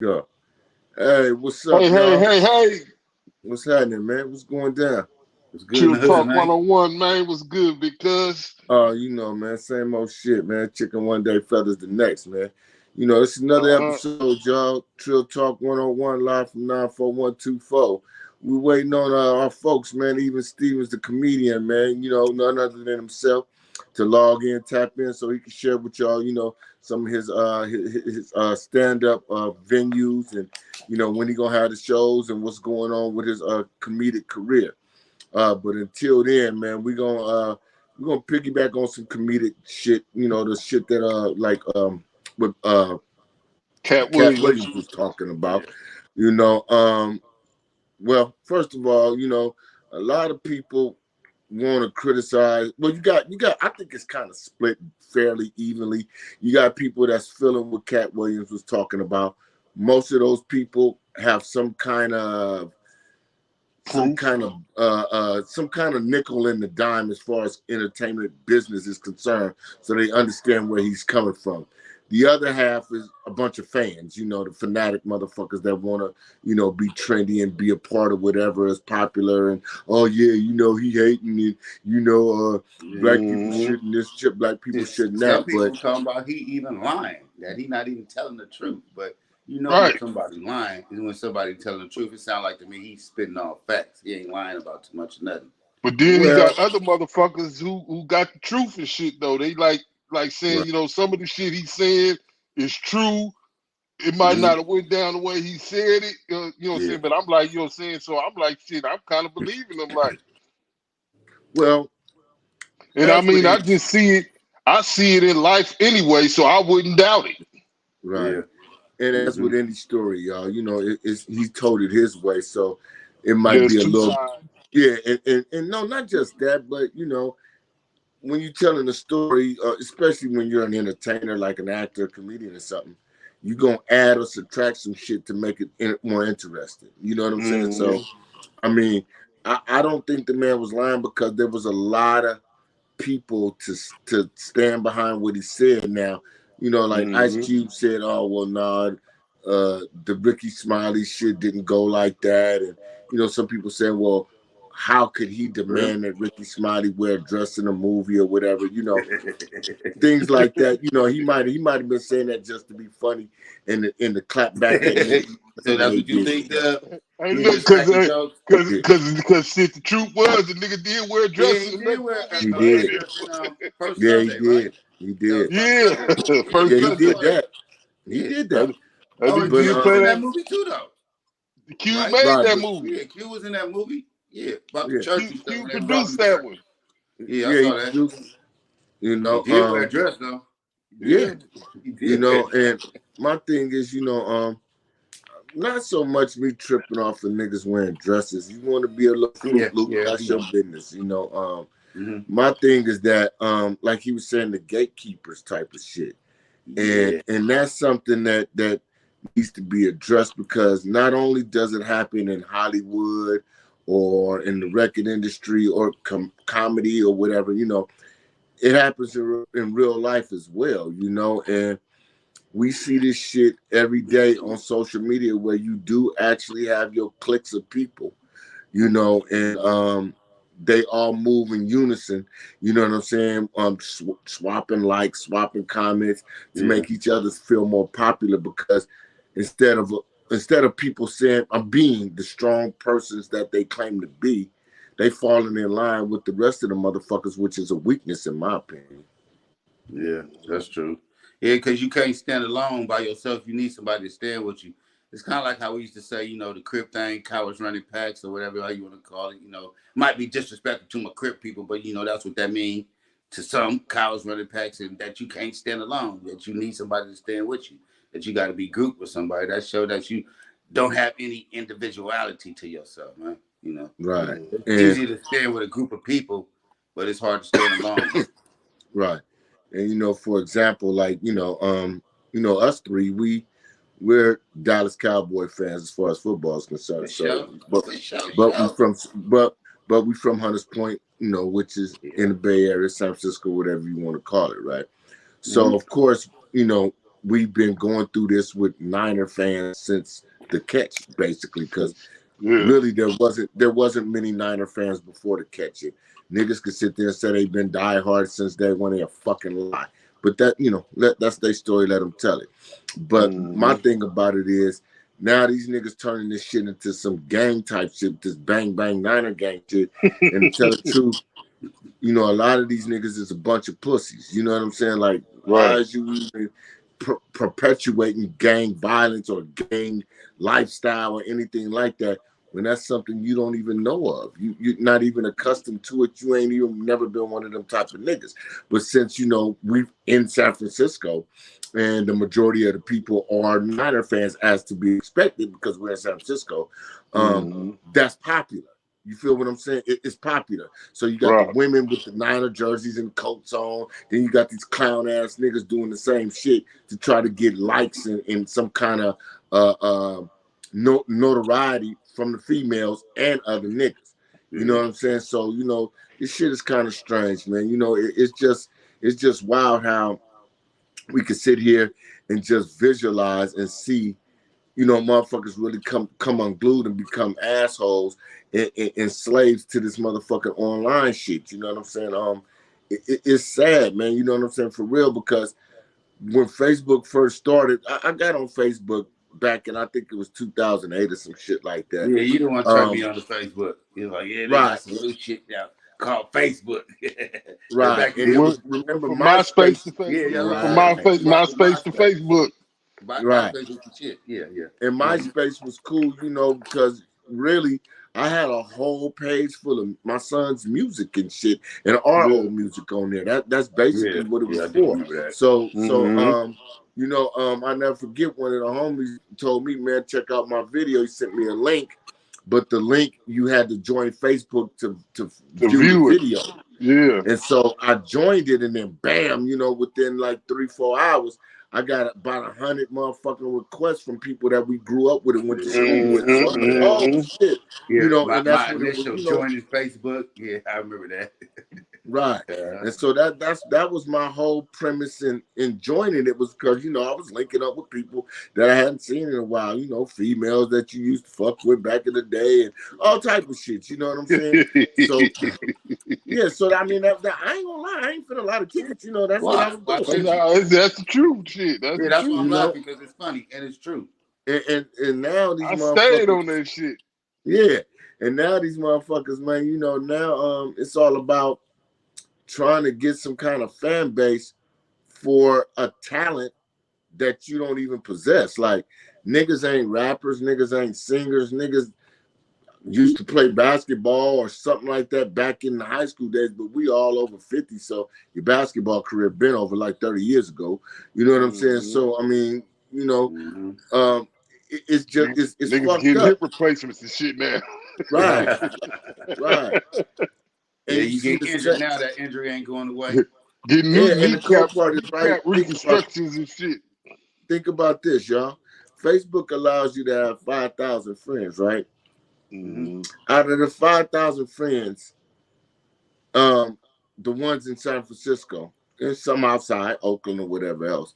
Yeah. Hey, what's up, Hey, hey, y'all? hey, hey. What's happening, man? What's going down? What's good in Treeal the hood, Talk man? 101, man, was good because Man, same old shit, man. Chicken one day, feathers the next, man. It's another uh-huh. episode, y'all. Trill Talk 101, live from 94124. We waiting on our folks, man. Even Stevens, the comedian, man. None other than himself to log in, tap in, so he can share with y'all, some of his stand up venues and when he gonna have the shows and what's going on with his comedic career. But until then, man, we're gonna piggyback on some comedic shit. The shit that what Cat Cat Williams. Williams was talking Yeah. about. You know, well, first of all, a lot of people want to criticize. Well, you got. I think it's kind of split fairly evenly. You got people that's feeling what Cat Williams was talking about. Most of those people have some kind of Proof. some kind of nickel in the dime as far as entertainment business is concerned, so they understand where he's coming from. The other half is a bunch of fans, the fanatic motherfuckers that want to, be trendy and be a part of whatever is popular. And oh yeah, he hating it. Black people Mm-hmm. shouldn't this shit. Black people shouldn't Some that. people But talking about he even lying, that he not even telling the truth. But when Right. somebody lying is when somebody telling the truth. It sounds like to me he's spitting all facts. He ain't lying about too much of nothing. But then he well, got other motherfuckers who got the truth and shit though. They like saying, right, some of the shit he's saying is true. It might Mm-hmm. not have went down the way he said it, what I'm Yeah. saying? But I'm like, saying, so I'm like, shit, I'm kind of believing him, like, well, and I as with mean, I any just see it. I see it in life anyway, so I wouldn't doubt it. right. Yeah. And as Mm-hmm. with any story, y'all, he told it his way, so it might There's be a two little, sides. yeah. And no, not just that, but when you're telling a story, especially when you're an entertainer, like an actor, comedian, or something, you're gonna add or subtract some shit to make it more interesting. You know what I'm saying? Mm-hmm. So, I mean, I don't think the man was lying because there was a lot of people to stand behind what he said. Now, like Ice Mm-hmm. Cube said, "Oh well, nah, the Ricky Smiley shit didn't go like that," and some people saying, "Well, how could he Real. demand that Ricky Smiley wear a dress in a movie or whatever?" Things like that. He might have been saying that just to be funny, and to clap back at niggas So when that's they what you did think, it. Hey, he look, just cause, cracking uh, jokes. cause, Yeah, cause, cause, shit, the truth was the nigga did wear a Yeah, dress he in did another wear movie. he a did. dress in First Yeah, he Sunday, right? did. He That was did. First Yeah, Sunday. Yeah, first Yeah, he I did saw Sunday. that. that. He Yeah. did That, that. that Oh, nigga and But Q did was play in that. that movie too, though. The Q Right? made right, that but movie. Yeah, Q was in that movie. Yeah, about the yeah, church Q, and stuff Q when they was robbing produced the that church. one. Yeah, I yeah, he saw that. produced. You He know, did wear a dress though. yeah, Yeah. He did wear a dress. and my thing is, not so much me tripping off of niggas wearing dresses. You want to be a little Fruit Yeah, Loop, yeah, that's your business. Mm-hmm. My thing is that, like he was saying, the gatekeepers type of shit, and Yeah. and that's something that needs to be addressed because not only does it happen in Hollywood or in the record industry or comedy or whatever, it happens in real life as well, and we see this shit every day on social media where you do actually have your cliques of people, and they all move in unison. You know what I'm saying? Swapping likes, swapping comments to Yeah. make each other feel more popular because instead of instead of people saying I'm being the strong persons that they claim to be, they falling in line with the rest of the motherfuckers, which is a weakness in my opinion. Yeah, that's true. Yeah, because you can't stand alone by yourself. You need somebody to stand with you. It's kind of like how we used to say, the Crip thing, cowards running packs or whatever how you want to call it. Might be disrespectful to my Crip people, but that's what that means to some cowards running packs, and that you can't stand alone. That you need somebody to stand with you. That you got to be grouped with somebody. That show that you don't have any individuality to yourself, man. Right. It's And easy to stand with a group of people, but it's hard to stand alone. right. And for example, like, us three, we're Dallas Cowboy fans as far as football is For concerned. So, sure. but For sure, but we sure. from but we from Hunters Point, which is Yeah. in the Bay Area, San Francisco, whatever you want to call it, right? Mm-hmm. So of course, we've been going through this with Niner fans since the catch, basically, because Yeah. really there wasn't many Niner fans before the catch. It niggas could sit there and say they've been diehard since day one. They a fucking lie. But that, you know, that's their story. Let them tell it. But my thing about it is now these niggas turning this shit into some gang type shit, this bang bang Niner gang shit. And to tell the truth, you know, a lot of these niggas is a bunch of pussies. You know what I'm saying? Like, why is you even perpetuating gang violence or gang lifestyle or anything like that when that's something you don't even know of? You're not even accustomed to it. You ain't even never been one of them type of niggas. But since, you know, we're in San Francisco and the majority of the people are Niner fans, as to be expected because we're in San Francisco, that's popular. You feel what I'm saying? It's popular. So you got the women with the Niner jerseys and coats on. Then you got these clown ass niggas doing the same shit to try to get likes and some kind of notoriety from the females and other niggas. You know what I'm saying? So, you know, this shit is kind of strange, man. You know, it's just wild how we could sit here and just visualize and see, you know, motherfuckers really come unglued and become assholes and slaves to this motherfucking online shit. You know what I'm saying? It's sad, man. You know what I'm saying? For real, because when Facebook first started, I got on Facebook back in, I think it was 2008 or some shit like that. Yeah, you don't want to turn me on to Facebook. You're like, yeah, they got some new shit now called Facebook. Right. And it was, remember, from MySpace to Facebook. Yeah, From MySpace to Facebook. MySpace was the shit. Yeah. And MySpace was cool, you know, because really I had a whole page full of my son's music and shit and our old music on there. That's basically what it was for. So you know, I never forget one of the homies told me, man, check out my video. He sent me a link, but the link you had to join Facebook to view the video. Yeah. And so I joined it, and then bam, you know, within like 3-4 hours, I got about 100 motherfucking requests from people that we grew up with and went to school with. So I'm like, oh shit, yeah, you know, and that's my what it was. initial You know, joining Facebook. Yeah, I remember that. Right. And so that was my whole premise in joining it, was because, you know, I was linking up with people that I hadn't seen in a while, you know, females that you used to fuck with back in the day and all type of shit, you know what I'm saying? So yeah, so I mean, that I ain't gonna lie, I ain't finna a lot of tickets, you know, that's what I was doing. That's the truth, shit. That's that's the why truth. I'm laughing, because it's funny and it's true. And now these I motherfuckers stayed on that shit. Yeah. And now these motherfuckers, man, you know, now it's all about trying to get some kind of fan base for a talent that you don't even possess. Like, niggas ain't rappers, niggas ain't singers, niggas used to play basketball or something like that back in the high school days, but we all over 50, so your basketball career been over like 30 years ago. You know what I'm saying? So I mean, you know, it's just it's niggas fucked getting up. hip replacements and shit now. Right. And Yeah, you get injured now, that injury ain't going away. Getting new and the cool part is, right, reconstructions and shit. Think about this, y'all. Facebook allows you to have 5,000 friends, right? Out of the 5,000 friends, the ones in San Francisco and some outside Oakland or whatever else,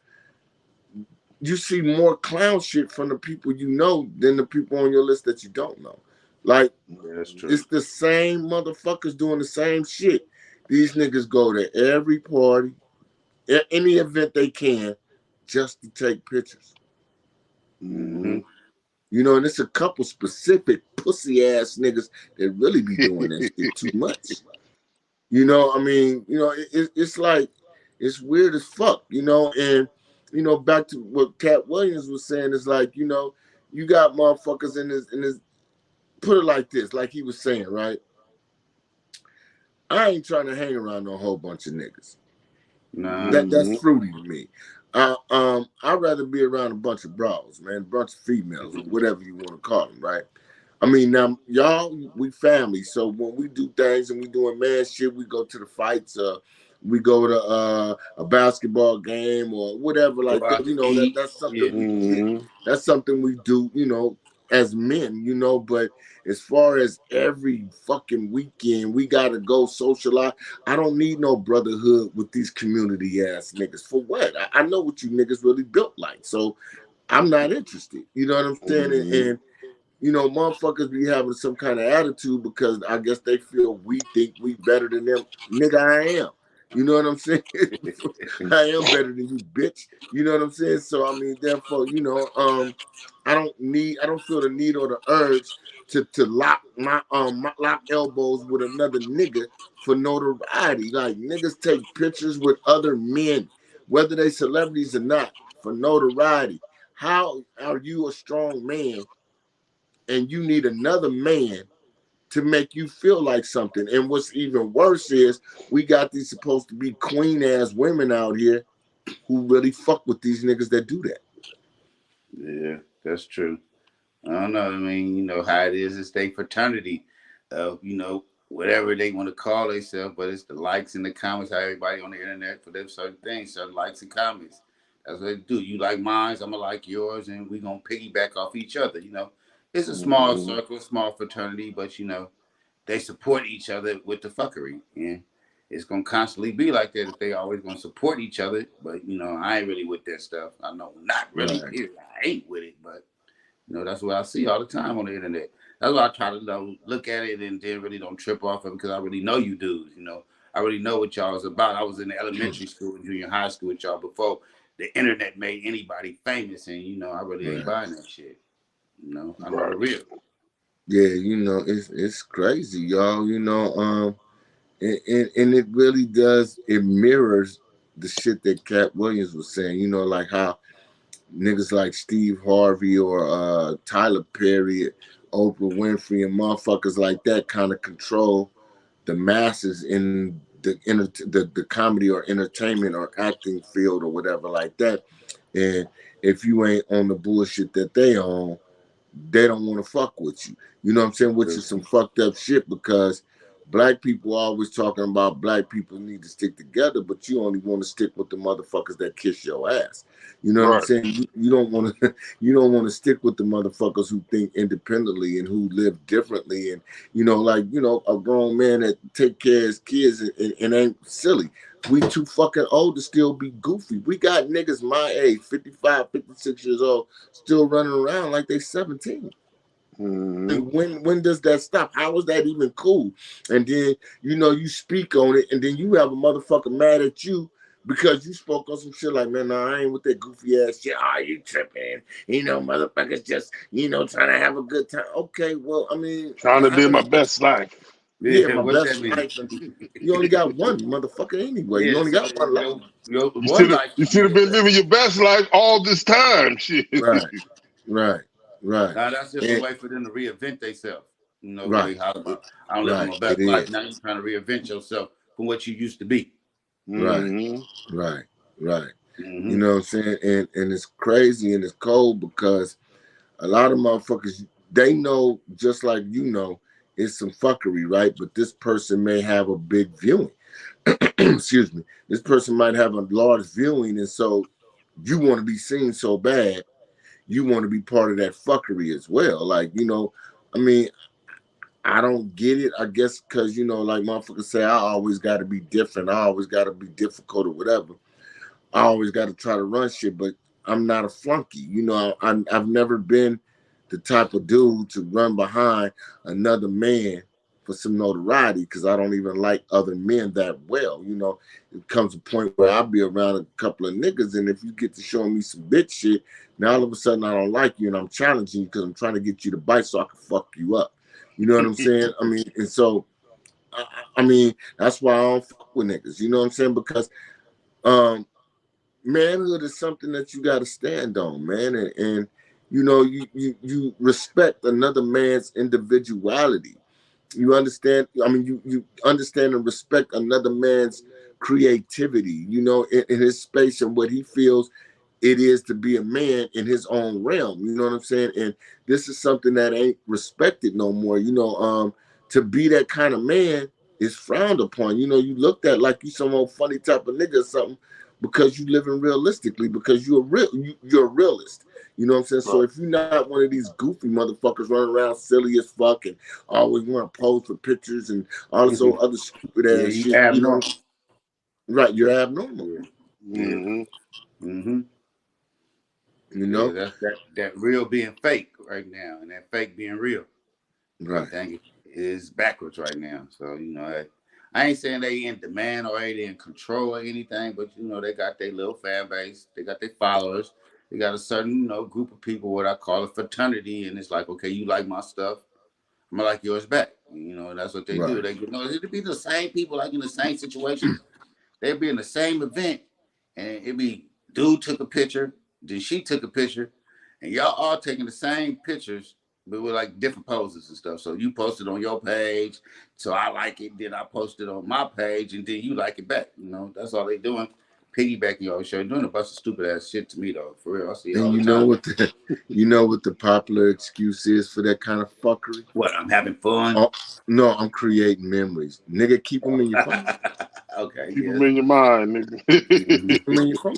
you see more clown shit from the people you know than the people on your list that you don't know. Like, that's true. It's the same motherfuckers doing the same shit. These niggas go to every party, any event they can, just to take pictures. You know, and it's a couple specific pussy ass niggas that really be doing that shit too much. You know, I mean, you know, it's like, it's weird as fuck, you know, and, you know, back to what Cat Williams was saying, is like, you know, you got motherfuckers in this, put it like this, like he was saying, right? I ain't trying to hang around no whole bunch of niggas. Nah. That's fruity to me. I'd rather be around a bunch of bras, man, a bunch of females, or whatever you want to call them, right? I mean, now, y'all, we family, so when we do things and we doing man shit, we go to the fights, we go to a basketball game or whatever like that. You know, that's something that's something we do, you know, as men, you know, but as far as every fucking weekend, we gotta go socialize. I don't need no brotherhood with these community ass niggas. For what? I know what you niggas really built like. So I'm not interested. You know what I'm saying? Mm-hmm. And you know, motherfuckers be having some kind of attitude because I guess they feel we think we better than them. Nigga, I am. You know what I'm saying? I am better than you, bitch. You know what I'm saying? So I mean, therefore, you know, I don't feel the need or the urge to lock my lock elbows with another nigga for notoriety. Like niggas take pictures with other men, whether they celebrities or not, for notoriety. How are you a strong man and you need another man to make you feel like something? And what's even worse is we got these supposed to be queen ass women out here who really fuck with these niggas that do that. Yeah, that's true. I don't know. I mean, you know how it is. It's their fraternity of, you know, whatever they want to call themselves, but it's the likes and the comments. How everybody on the internet for them certain things, certain likes and comments. That's what they do. You like mine, I'm gonna like yours, and we gonna piggyback off each other. You know, it's a small Mm-hmm. circle, small fraternity, but you know, they support each other with the fuckery, and it's gonna constantly be like that if they always gonna support each other. But you know, I ain't really with that stuff. I know, not really. Right. Period. I ain't with it, but you know, that's what I see all the time on the internet. That's why I try to, you know, look at it and then really don't trip off of it because I really know you dudes. You know, I really know what y'all is about. I was in the elementary school and junior high school with y'all before the internet made anybody famous, and you know, I really ain't Right. buying that shit. You know, I know Right. the real. Yeah, you know, it's crazy, y'all. You know, and it really does, it mirrors the shit that Cat Williams was saying, you know, like how niggas like Steve Harvey or Tyler Perry, Oprah Winfrey, and motherfuckers like that kind of control the masses in the comedy or entertainment or acting field or whatever like that. And if you ain't on the bullshit that they on, they don't want to fuck with you. You know what I'm saying? Which is some fucked up shit because black people always talking about black people need to stick together, but you only want to stick with the motherfuckers that kiss your ass. You know what I'm Right. saying? You don't want to you don't want to stick with the motherfuckers who think independently and who live differently and you know like you know a grown man that take care of his kids and ain't silly. We too fucking old to still be goofy. We got niggas my age, 55, 56 years old, still running around like they 17. Mm-hmm. And when does that stop? How is that even cool? And then you know you speak on it, and then you have a motherfucker mad at you because you spoke on some shit like, man, no, I ain't with that goofy ass shit. Oh, you tripping? You know, motherfuckers just you know trying to have a good time. Okay, well, I mean, Trying to how live my many? best life. Yeah, Yeah, my what's that best mean? life, and you only got one motherfucker anyway. You Yeah, only so got one life. your You one should have life you should be should have your been best. living your best life all this time. Shit. Right, right, right, Now that's just a and way for them to reinvent themselves. You know, when they right, holler about, I don't live in right. my It best life. is Now you're trying to reinvent yourself from what you used to be. right, Mm-hmm. right, right. You Hmm. know what I'm saying? And it's crazy and it's cold because a lot of motherfuckers they know just like you know it's some fuckery, right? But this person may have a big viewing. Excuse me. This person might have a large viewing, and so you want to be seen so bad, you want to be part of that fuckery as well. Like you know, I mean, I don't get it. I guess because you know, like motherfuckers say, I always got to be different. I always got to be difficult or whatever. I always got to try to run shit, but I'm not a flunky. You know, I've never been the type of dude to run behind another man for some notoriety because I don't even like other men that well. You know, it comes a point where I'll be around a couple of niggas, and if you get to showing me some bitch shit, now all of a sudden I don't like you and I'm challenging you because I'm trying to get you to bite so I can fuck you up. You know what I'm saying? I mean, and so I mean that's why I don't fuck with niggas. You know what I'm saying? Because um manhood is something that you got to stand on, man, and you know you respect another man's individuality. You understand? I mean, you understand and respect another man's creativity. You know, in his space and what he feels it is to be a man in his own realm. You know what I'm saying? And this is something that ain't respected no more. You know, to be that kind of man is frowned upon. You know, you looked at like you some old funny type of nigga or something. because you living realistically, because you're a realist. You know what I'm saying? So Right. if you're not one of these goofy motherfuckers running around silly as fuck and always want to pose for pictures and all this old other stupid Yeah, ass you shit, you know, abnormal. right? You're abnormal. Yeah, yeah. Mm-hmm. Mm-hmm. You Yeah, know, that's that real being fake right now, and that fake being real. right, Everything is backwards right now. So I ain't saying they in demand or they in control or anything, but they got their little fan base, they got their followers, they got a certain group of people, what I call a fraternity, and it's like, okay, you like my stuff, I'm gonna like yours back. And that's what they do. right. They it'd be the same people like in the same situations. They'd be in the same event, and it'd be dude took a picture, then she took a picture, and y'all all taking the same pictures, but with like different poses and stuff. So you posted on your page, so I like it, then I post it on my page, and then you like it back. That's all they doing. Piggybacking your show, doing a bunch of stupid ass shit to me though. For real, I see it And all the you know time. what you know what the popular excuse is for that kind of fuckery? What, I'm having fun? Oh, no, I'm creating memories. Nigga, keep them in your phone. Okay, Keep them yes. in your mind, Mm-hmm. nigga. Keep them in your phone.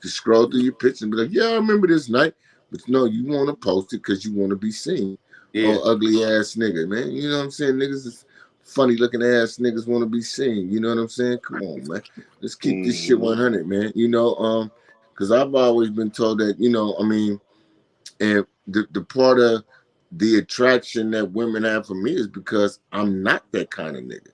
Just scroll through your pictures and be like, yeah, I remember this night. But no, you want to post it because you want to be seen. Yeah. Oh, ugly ass nigga, man. You know what I'm saying? Niggas is funny looking ass niggas want to be seen. You know what I'm saying? Come on, man. Let's keep this shit Mm-hmm. 100, man. Because I've always been told that, I mean, and the part of the attraction that women have for me is because I'm not that kind of nigga.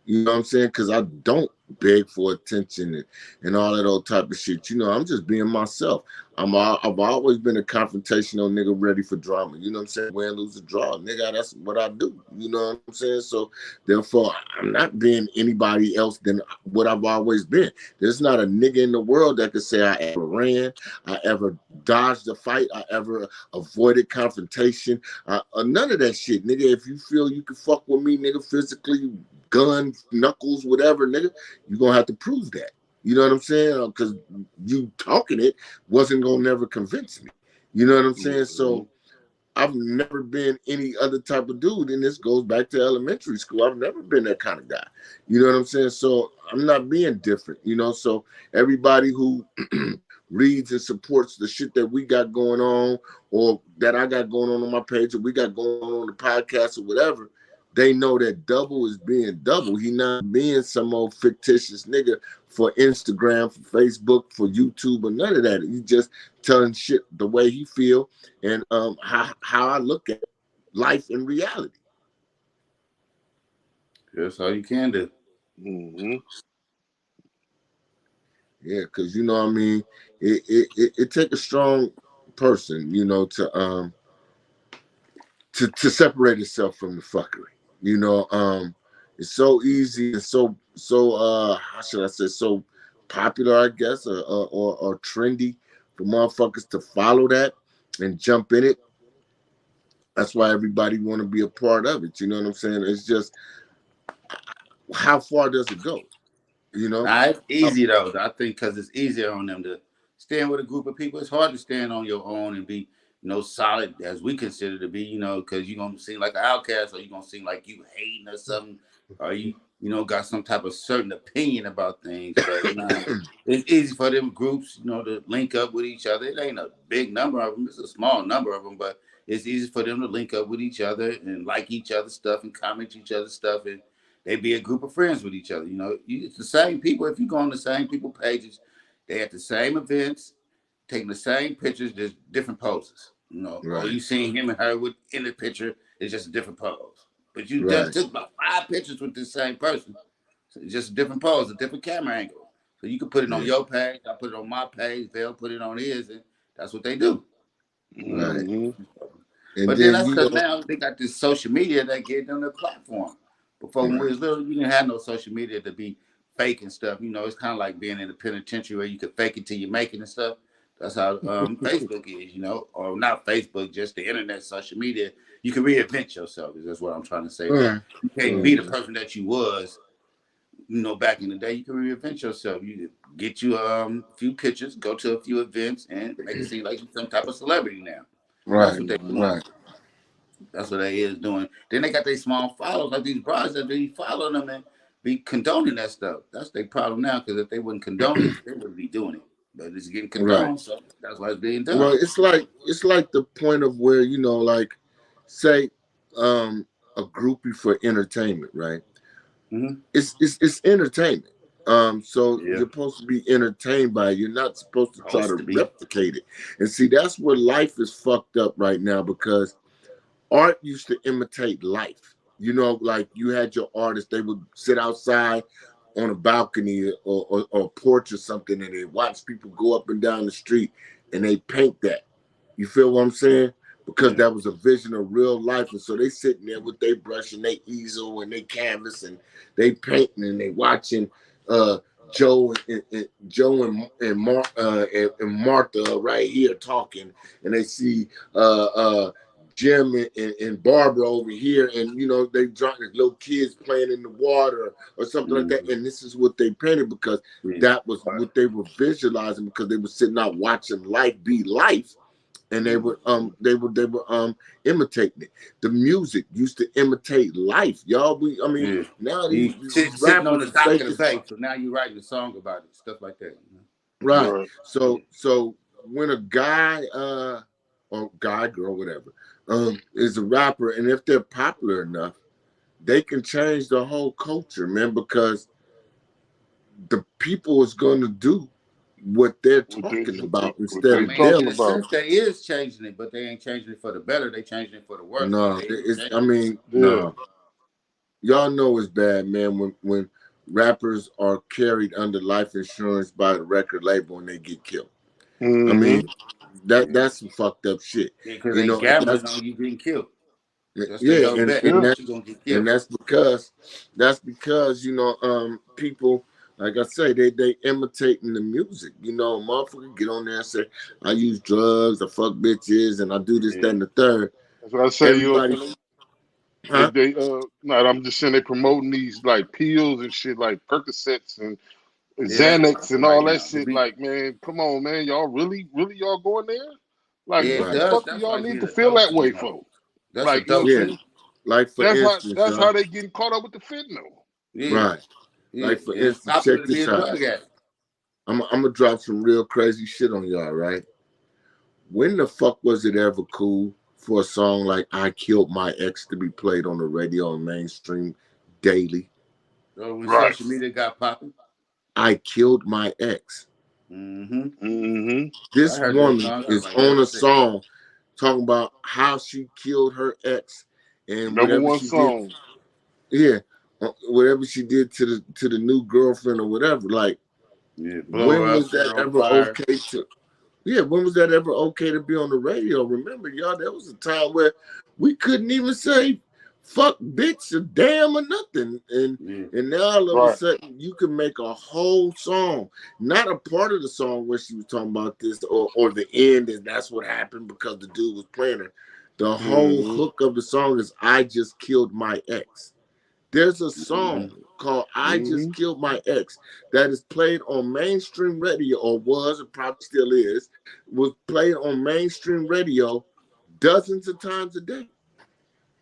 You know what I'm saying? Because I don't beg for attention and all that old type of shit. I'm just being myself. I've always been a confrontational nigga ready for drama. You know what I'm saying? Win, lose, or draw. Nigga, that's what I do. You know what I'm saying? So therefore, I'm not being anybody else than what I've always been. There's not a nigga in the world that could say I ever ran, I ever dodged a fight, I ever avoided confrontation. None of that shit, nigga. If you feel you can fuck with me, nigga, physically, gun, knuckles, whatever, nigga, you're gonna have to prove that. You know what I'm saying? Because you talking it wasn't gonna never convince me. You know what I'm saying? Mm-hmm. So I've never been any other type of dude, and this goes back to elementary school. I've never been that kind of guy. You know what I'm saying? So I'm not being different, So everybody who reads and supports the shit that we got going on, or that I got going on my page, or we got going on the podcast, or whatever, they know that double is being double. He not being some old fictitious nigga for Instagram, for Facebook, for YouTube, or none of that. He just telling shit the way he feel and how I look at life in reality. That's all you can do. Mm-hmm. Yeah, because what I mean, it take a strong person, to separate itself from the fuckery. It's so easy and so how should I say, so popular, I guess, or trendy for motherfuckers to follow that and jump in it. That's why everybody want to be a part of it. You know what I'm saying? It's just, how far does it go? You know? Nah, it's easy though. I think because it's easier on them to stand with a group of people. It's hard to stand on your own and be, solid as we consider to be, because you're gonna seem like an outcast, or you're gonna seem like you hating or something, or you got some type of certain opinion about things. But nah, it's easy for them groups, to link up with each other. It ain't a big number of them; it's a small number of them, but it's easy for them to link up with each other and like each other's stuff and comment each other's stuff, and they be a group of friends with each other. It's the same people. If you go on the same people pages, they at the same events, taking the same pictures, just different poses. Or Right, you seen him and her in the picture, it's just a different pose. But you just right, took about 5 pictures with the same person. So it's just a different pose, a different camera angle. So you can put it on yeah, your page, I put it on my page, they'll put it on his, and that's what they do. right. Mm-hmm. And But then then that's because now they got this social media that gave them the platform. Before, when we right, was little, you didn't have no social media to be fake and stuff. It's kind of like being in the penitentiary where you could fake it till you make it and stuff. That's how Facebook is, or not Facebook, just the internet, social media. You can reinvent yourself. That's what I'm trying to say. But right, you can't right, be the person that you was, back in the day. You can reinvent yourself. You get you a few pictures, go to a few events, and make it seem like you're some type of celebrity now. That's right, what they're Mm-hmm. doing. right. That's what they is doing. Then they got these small followers, like these broads that be following them, and be condoning that stuff. That's their problem now. Because if they wouldn't condone it, they wouldn't be doing it. But it's getting Right. condoned, so that's why it's being done. Well, it's like the point of where, like, say, a groupie for entertainment, right? Mm-hmm. It's entertainment. So Yeah, you're supposed to be entertained by it. You're not supposed to try supposed to to be. replicate it. And see, that's where life is fucked up right now, because art used to imitate life. Like you had your artists, they would sit outside on a balcony or a porch or something, and they watch people go up and down the street, and they paint that. You feel what I'm saying? Because Yeah. that was a vision of real life. And so they sitting there with their brush and their easel and their canvas, and they painting and they watching uh Joe and Joe and Martha right here talking, and they see Jim and Barbara over here, and they drop little kids playing in the water or something like that. Mm-hmm. And this is what they painted, because Yeah. that was what they were visualizing, because they were sitting out watching life be life, and they were imitating it. The music used to imitate life, y'all. Yeah. Now You these sitting on rappers the is dock fake of the as bay, fuck. so now you're writing a song about it, stuff like that. Right. Right. Yeah. So when a guy or guy, girl, whatever, is a rapper, and if they're popular enough, they can change the whole culture, man, because the people is gonna do what they're What they talking about what instead I they of mean, them. in talking a about? sense, they is changing it, but they ain't changing it for the better. They changing it for the worse. But No, they ain't it's changing it. Yeah. no. Y'all know it's bad, man, when rappers are carried under life insurance by the record label and they get killed. I Mm-hmm. mean, that Yeah, that's some fucked up shit. because You they know, and gambling that's on you getting killed. That's their yeah, whole and bet. and Yeah. that You gonna get and killed. that's because people, like I say, they imitating the music. Motherfucker get on there and say, I use drugs, I fuck bitches, and I do this, that, Yeah, and the third. That's what I say. Everybody, huh? No, I'm just saying they promoting these like pills and shit like Percocets and yeah, that's Xanax popping and right all that now. shit. Like, man, come on, man, y'all really y'all going there? Like, Yeah, what it the Right. does. fuck do That's y'all like need being to a feel that dose, way you know. for? That's a Like, you know what I'm dose. Yeah. saying? Like for instance, That's y'all. how they getting caught up with the fentanyl. Yeah, Right. yeah. Like for It's instance, check popular to be this a out. drug addict. I'm gonna drop some real crazy shit on y'all, right? When the fuck was it ever cool for a song like "I Killed My Ex" to be played on the radio and mainstream daily? So when Right. social media got popping, I killed my ex. mm-hmm. Mm-hmm. I This heard that woman song. I was is like, on yo, a sick. song talking about how she killed her ex and Number whatever one she did. song. Yeah, whatever she did to the new girlfriend or whatever. Like, Yeah, blow when her up, was set that her on ever fire. okay to? Yeah, when was that ever okay to be on the radio? Remember, y'all, there was a time where we couldn't even say fuck, bitch, or damn, or nothing. And Yeah, and now all of a Right. sudden you can make a whole song, not a part of the song where she was talking about this or the end, and that's what happened because the dude was playing her. The whole Mm-hmm. hook of the song is I just killed my ex. There's a mm-hmm. song called I Mm-hmm. Just Killed My Ex that is played on mainstream radio, or was, and probably still is, was played on mainstream radio dozens of times a day.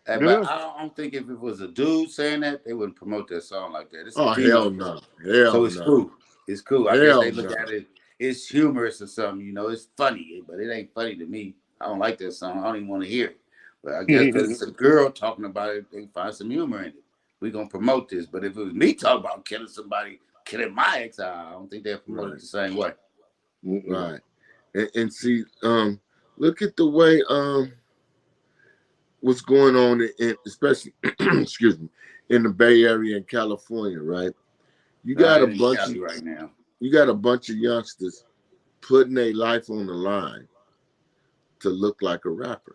But Yeah. I don't think if it was a dude saying that, they wouldn't promote that song like that. It's a Oh, female hell song, no. Hell so it's no. cool. It's cool. I guess Hell they look no. at it. It's humorous or something, you know. It's funny, but it ain't funny to me. I don't like that song. I don't even want to hear it. But I guess because it's a girl talking about it, they find some humor in it. We gonna promote this. But if it was me talking about killing somebody, killing my ex, I don't think they'll promote it Right. the same way. Mm-mm. Right. And see, look at the way what's going on especially excuse me, in the Bay Area in California, right? You I got a ain't in bunch of Cali right now. you got a bunch of youngsters putting their life on the line to look like a rapper.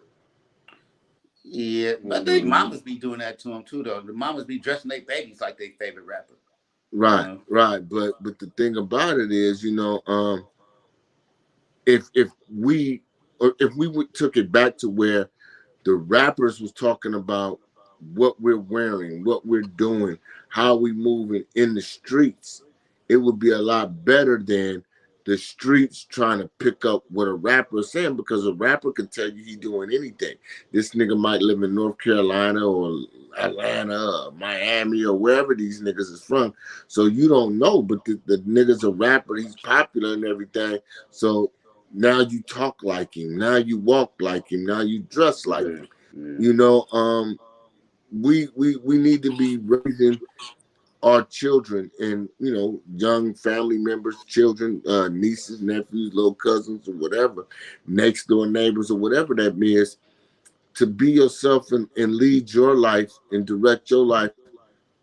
Yeah, but they Mm-hmm. mamas be doing that to them too, though. The mamas be dressing their babies like their favorite rapper. You Right, know. right. But the thing about it is, if we took it back to where the rappers was talking about what we're wearing, what we're doing, how we moving in the streets, it would be a lot better than the streets trying to pick up what a rapper is saying, because a rapper can tell you he doing anything. This nigga might live in North Carolina or Atlanta or Miami or wherever these niggas is from. So you don't know, but the nigga's a rapper, he's popular and everything. So now you talk like him, now you walk like him, now you dress like Yeah, him. yeah. You know, we need to be raising our children and, you know, young family members, children, nieces, nephews, little cousins, or whatever, next door neighbors, or whatever that means, to be yourself and lead your life and direct your life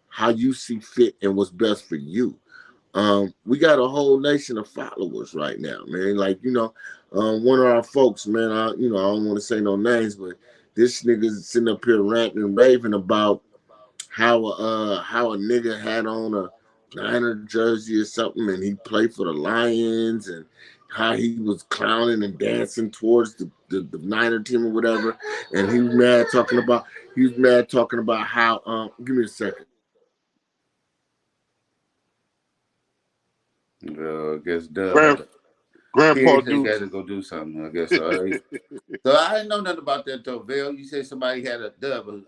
how you see fit and what's best for you. We got a whole nation of followers right now, man. Like, you know, one of our folks, man, I don't want to say no names, but this nigga's sitting up here ranting and raving about how a nigga had on a Niner jersey or something, and he played for the Lions, and how he was clowning and dancing towards the Niner team or whatever, and he was mad talking about how give me a second. I guess Dub had Grand, to. He Grandpa ain't said he do. had to go do something. I guess so. So I didn't know nothing about that though, Bill. You said somebody had a Dub, a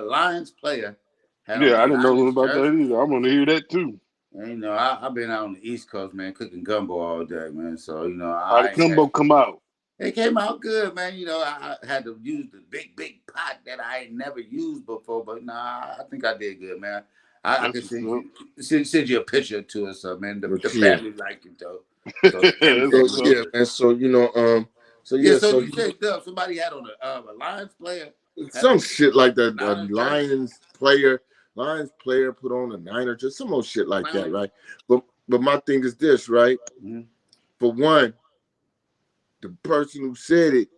Lions player had on Yeah, a I didn't know nothing Niners about that jersey. either. I'm gonna hear that too. And, you know, I've been out on the East Coast, man, cooking gumbo all day, man. So you know, How the I ain't had. combo come out? It came out good, man. You know, I had to use the big pot that I ain't never used before, but nah, I think I did good, man. I That's can what's send up. you a picture to us, man. The But yeah, family liked it though, so the family That's so said it what's was up. yeah, good. man. So you know, so Yeah, yeah, so so you said Dub, somebody had on a Lions player had some on shit like a that. A Niners jersey. Lions player put on a Niner, just some old shit like that, Clowning. right? But my thing is this, right? Mhm. For one, the person who said it,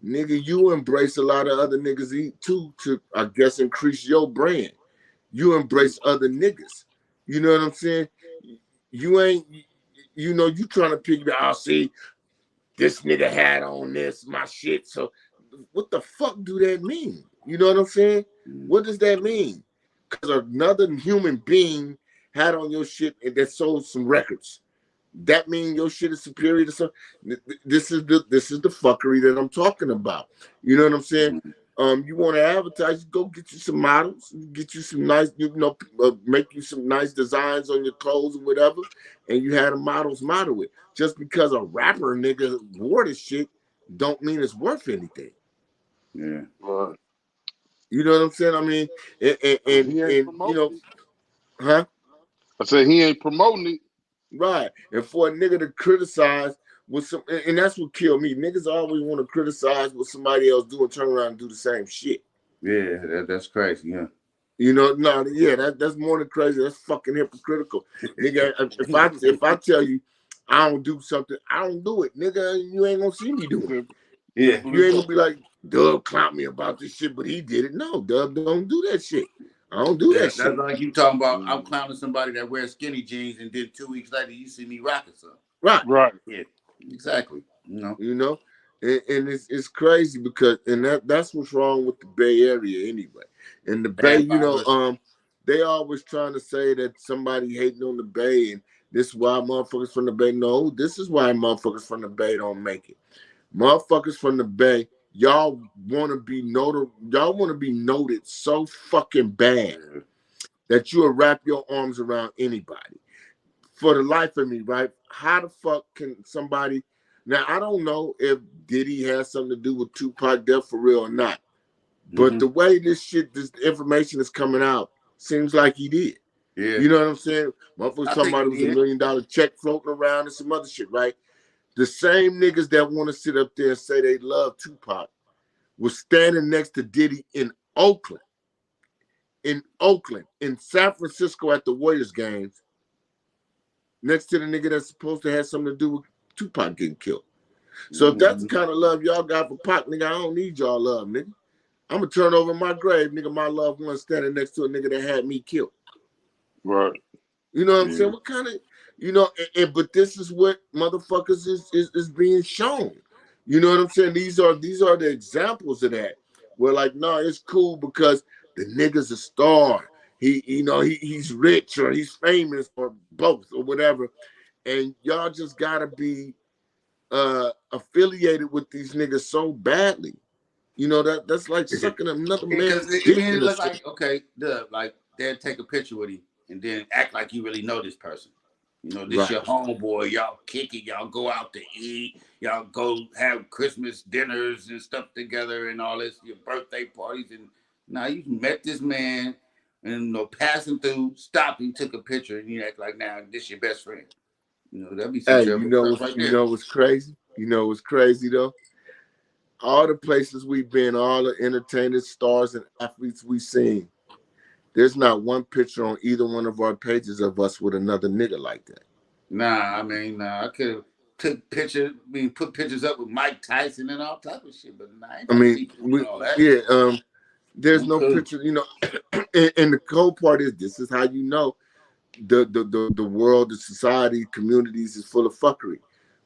nigga, you embrace a lot of other niggas eat too, to I guess increase your brand. You embrace other niggas. You know what I'm saying? You ain't, you know, you trying to piggyback. Oh, see, this nigga had on this my shit. So, what the fuck do that mean? You know what I'm saying? Mhm. What does that mean? Because another human being had on your shit and that sold some records. That mean your shit is superior to some. This is the fuckery that I'm talking about. You know what I'm saying? Mhm. You want to advertise? Go get you some models, get you some nice, make you some nice designs on your clothes or whatever, and you had a models model it. Just because a rapper nigga wore this shit, don't mean it's worth anything. Yeah. Right. You know what I'm saying? I mean, and and, Cause and, he ain't and you promoting know, it. huh? I said he ain't promoting it. Right. And for a nigga to criticize with some, and that's what killed me. Niggas always want to criticize what somebody else do and turn around and do the same shit. Yeah, that's crazy. Yeah. You know, no, yeah, that's more than crazy. That's fucking hypocritical, nigga. If I tell you I don't do something, I don't do it, nigga. You ain't gonna see me doing it. Simple, Yeah. simple You as ain't that. gonna be like Dub clown me about this shit, but he did it. No, Dub don't do that shit. I don't do Yeah, that that's shit. like you talking about. I'm Mm. clowning somebody that wears skinny jeans, and then 2 weeks later you see me rocking some. Right. Right. Yeah, exactly. You know, You know, and it's crazy because that's what's wrong with the Bay Area anyway. And the Bay, bad vibes. they always trying to say that somebody hating on the Bay and this is why motherfuckers from the Bay. No, this is why motherfuckers from the Bay don't make it. Motherfuckers from the Bay, y'all want to be noted. Y'all want to be noted so fucking bad Yeah. that you'll wrap your arms around anybody. For the life of me, right? How the fuck can somebody? Now I don't know if Diddy has something to do with Tupac death for real or not, but Mm-hmm. the way this information is coming out seems like he did. Yeah, You know what I'm saying? Motherfuckers I talking think about he it was $1 did. million check floating around and some other shit, right? The same niggas that want to sit up there and say they love Tupac was standing next to Diddy Oakland, in San Francisco at the Warriors games, next to the nigga that's supposed to have something to do with Tupac getting killed. So if that's Mm-hmm. the kind of love y'all got for Pac, nigga, I don't need y'all love, nigga. I'm gonna turn over my grave, nigga. My loved one standing next to a nigga that had me killed. Right. You know what I'm Yeah. saying? What kind of, but this is what motherfuckers is being shown. You know what I'm saying? These are the examples of that. Where like, no, it's cool because the nigga's a star. He's rich or he's famous or both or whatever. and y'all just gotta be affiliated with these niggas so badly. You know, that's like sucking another man's Because it dick mean in it a look sense. like, okay, like they'll take a picture with him and then act like you really know this person. You know, this Right. your homeboy. Y'all kick it. Y'all go out to eat. Y'all go have Christmas dinners and stuff together and all this. Your birthday parties. And now you met this man and, you know, passing through, stopped and took a picture, and you act like now this your best friend. You know, that'd be some Hey, terrible stuff right you there. know what's crazy? You know what's crazy though? All the places we've been, all the entertainers, stars, and athletes we've seen, there's not one picture on either one of our pages of us with another nigga like that. Nah, I mean, I could have took pictures, put pictures up with Mike Tyson and all type of shit, but nah, I ain't I got to mean, be doing all that. yeah, there's I'm no cool. picture, you know, and the cold part is this is how you know the world, the society, communities is full of fuckery.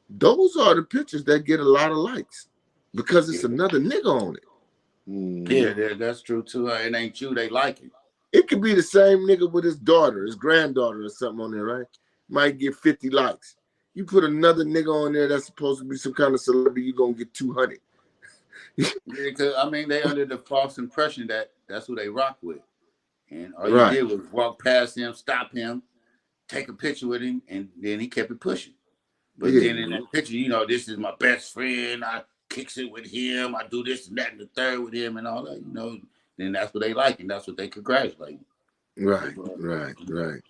Those are the pictures that get a lot of likes because it's Yeah, another nigga on it. that's true too. It ain't you, they like it. It could be the same nigga with his daughter, his granddaughter, or something on there, right? Might get 50 likes. You put another nigga on there that's supposed to be some kind of celebrity, you're gonna get 200. Yeah, because I mean, they under the false impression that that's who they rock with, and all you Right. did was walk past him, stop him, take a picture with him, and then he kept it pushing. But Yeah. then in that picture, you know, this is my best friend. I kicks it with him. I do this and that and the third with him and all that. You know, then that's what they like, and that's what they congratulate. Right, right, right.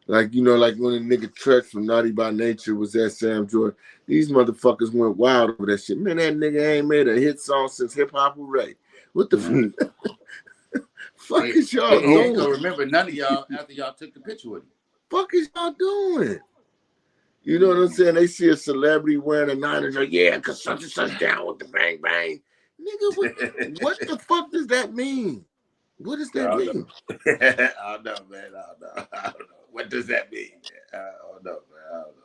Like, you know, like when a nigga Tretch from Naughty by Nature was at Sam Jordan, these motherfuckers went wild over that shit. Man, that nigga ain't made a hit song since Hip Hop Hooray. What the fuck Hey, is y'all he ain't doing? gonna remember none of y'all after y'all took the picture with him. Fuck is y'all doing? You know what I'm saying? They see a celebrity wearing a Niners, like, yeah, cause such and such down with the bang bang. Nigga, what the fuck does that mean? What does I that don't know. mean? I don't know, man. I don't know. What does that mean? I don't know, man. I don't know.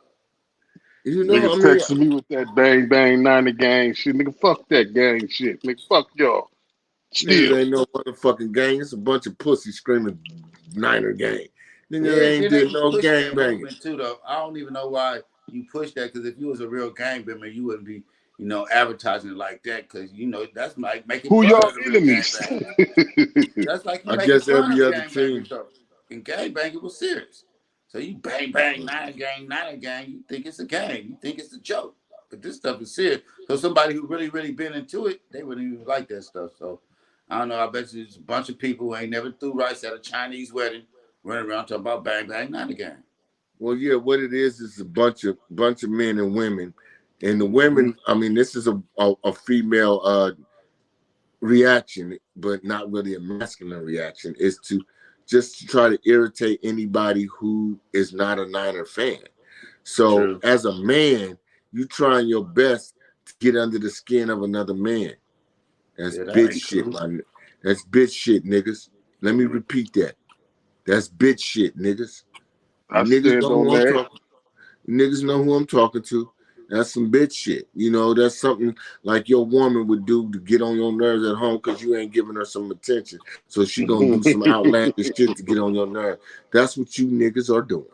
You know, I Niggas mean, texting me with that bang bang 90 gang shit. Nigga, fuck that gang shit. Nigga, fuck y'all. niggas Still. ain't no motherfucking gang. It's a bunch of pussies screaming Niner gang. Niggas Yeah, ain't then they did be no pushing gang that banging. movement too, though. I don't even know why you push that. Because if you was a real gang member, you wouldn't be, you know, advertising it like that. Because you know that's like making Who fun y'all of the real gang enemies? bangers. That's like you I making guess fun every of other gang bangers, team. though. And gang banging was serious. So you bang bang nine gang, you think it's a gang, you think it's a joke, but this stuff is serious. So somebody who really been into it, they wouldn't even like that stuff. So I don't know. I bet you it's a bunch of people who ain't never threw rice at a Chinese wedding, running around talking about bang bang nine gang. Well, yeah, what it is a bunch of men and women, and the Mm-hmm. women. I mean, this is a female reaction, but not really a masculine reaction. Is to just to try to irritate anybody who is not a Niner fan. So True. as a man, you trying your best to get under the skin of another man. That's Yeah, that bitch ain't shit, cool. man. That's bitch shit, niggas. Let me repeat that. That's bitch shit, niggas. I Niggas stand know on who I'm that. talking. Niggas know who I'm talking to. That's some bitch shit. You know, that's something like your woman would do to get on your nerves at home because you ain't giving her some attention. So she gonna do some outlandish shit to get on your nerves. That's what you niggas are doing.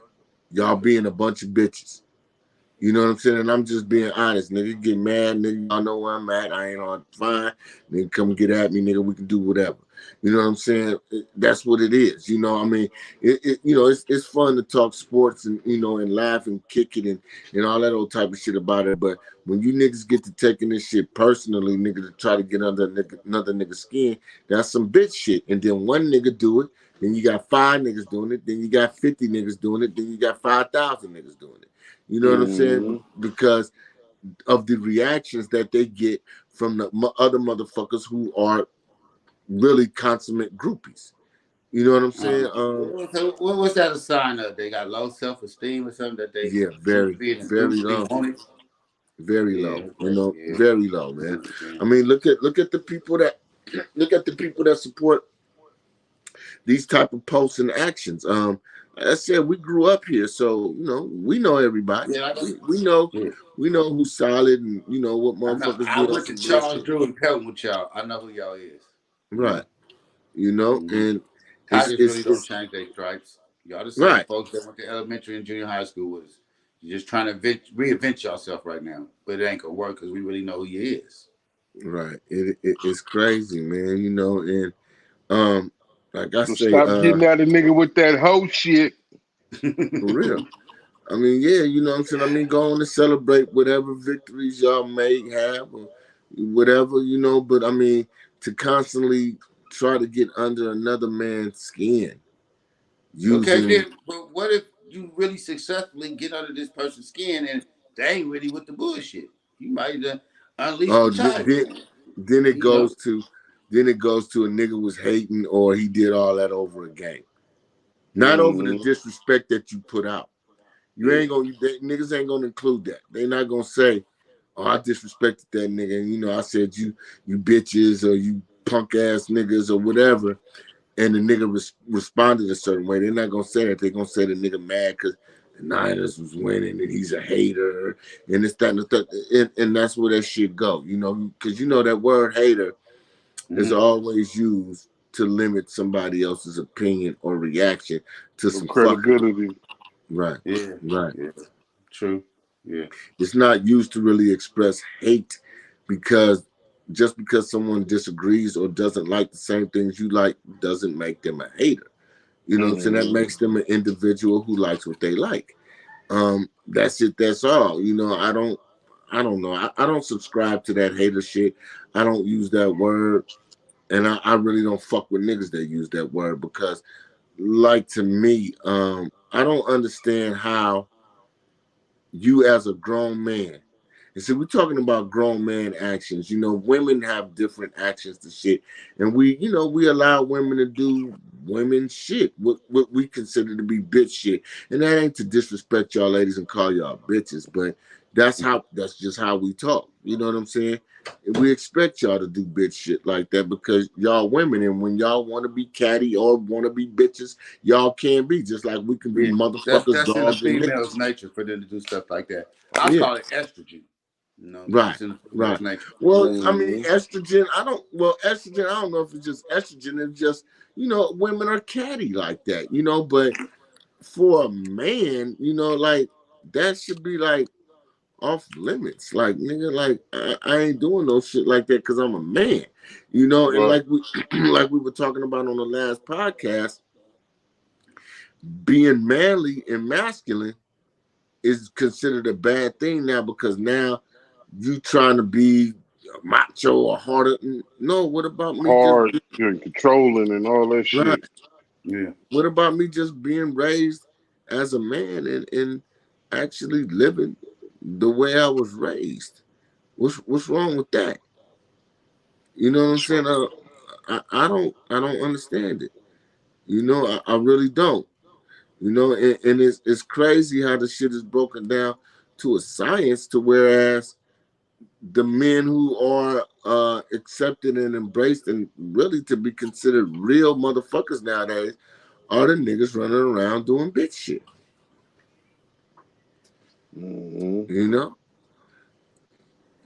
Y'all being a bunch of bitches. You know what I'm saying? And I'm just being honest. Nigga get mad, nigga. Y'all know where I'm at. I ain't on fine. Nigga come get at me, nigga. We can do whatever. You know what I'm saying? That's what it is. You know, I mean, it's fun to talk sports and and laugh and kick it and all that old type of shit about it. But when you niggas get to taking this shit personally, nigga, to try to get under another nigga's skin, that's some bitch shit. And then one nigga do it, then you got 5 niggas doing it, then you got 50 niggas doing it, then you got 5,000 niggas doing it. You know what I'm saying? Because of the reactions that they get from the other motherfuckers who are really consummate groupies. You know what I'm saying? So what was that a sign of? They got low self esteem or something that they Yeah, shouldn't very, be in the very group, be low, wanted. very Yeah, low. You know, yeah. very low, man. Yeah. I mean, look at the people that look at the people that support these type of posts and actions. Like I said, we grew up here, so we know everybody. Yeah, yeah. We know who's solid and what I know. motherfuckers I do on went to some real Charles shit. Drew and Pelton with y'all. I know who y'all is. You Right. know. Mm-hmm. And it's Tigers really it's don't it's change their stripes. Y'all the same right. folks that went to elementary and junior high school with us. You're just trying to reinvent yourself right now, but it ain't gonna work because we really know who you is. Right. It's crazy, man. And um, like I So say, stop getting at a nigga with that hoe shit. for real. I mean, yeah, you know what I'm saying? I mean, go on and celebrate whatever victories y'all may have or whatever, but I mean, to constantly try to get under another man's skin Okay, using, then, but what if you really successfully get under this person's skin and they ain't really with the bullshit? You might unleash the oh, tiger. then it You know? goes to, a nigga was hating or he did all that over a game. Not over the Mm-hmm. disrespect that you put out. You Yeah. ain't gonna, niggas ain't gonna include that. They not gonna say, "Oh, I disrespected that nigga." And, I said you bitches or you punk ass niggas or whatever, and the nigga responded a certain way. They're not gonna say that. They're gonna say the nigga mad because the Niners was winning and he's a hater and it's that and the third. And that's where that shit go. Because that word hater is Mm-hmm. always used to limit somebody else's opinion or reaction to Your some fuckery. credibility. Right. Yeah. Right. Yeah. True. Yeah. It's not used to really express hate because just because someone disagrees or doesn't like the same things you like doesn't make them a hater. You know what I'm saying? That Mm-hmm. makes them an individual who likes what they like. That's it, that's all. I don't know. I don't subscribe to that hater shit. I don't use that word. And I really don't fuck with niggas that use that word because like to me, I don't understand how you as a grown man. And so we're talking about grown man actions. Women have different actions to shit. And we allow women to do women shit, what we consider to be bitch shit. And that ain't to disrespect y'all ladies and call y'all bitches, but that's just how we talk. You know what I'm saying? And we expect y'all to do bitch shit like that because y'all women, and when y'all want to be catty or want to be bitches, y'all can be just like we can be Yeah. That's motherfuckers, that's in the dogs, and female's niggas. nature for them to do stuff like that. I Yeah. call it estrogen. Right, It's in the right. female's nature. Well, I mean, Mm-hmm. estrogen. Estrogen. I don't know if it's just estrogen. It's just women are catty like that. But for a man, like that should be like off limits. Like nigga, like I ain't doing no shit like that because I'm a man. And Right. like we like we were talking about on the last podcast, being manly and masculine is considered a bad thing now because now you trying to be macho or harder. No, what about me just Hard and controlling and all that right? shit. Yeah. What about me just being raised as a man and actually living the way I was raised? What's wrong with that? You know what I'm saying? I don't understand it. I really don't. And it's crazy how the shit is broken down to a science to whereas the men who are accepted and embraced and really to be considered real motherfuckers nowadays are the niggas running around doing bitch shit. Mm-hmm. You know,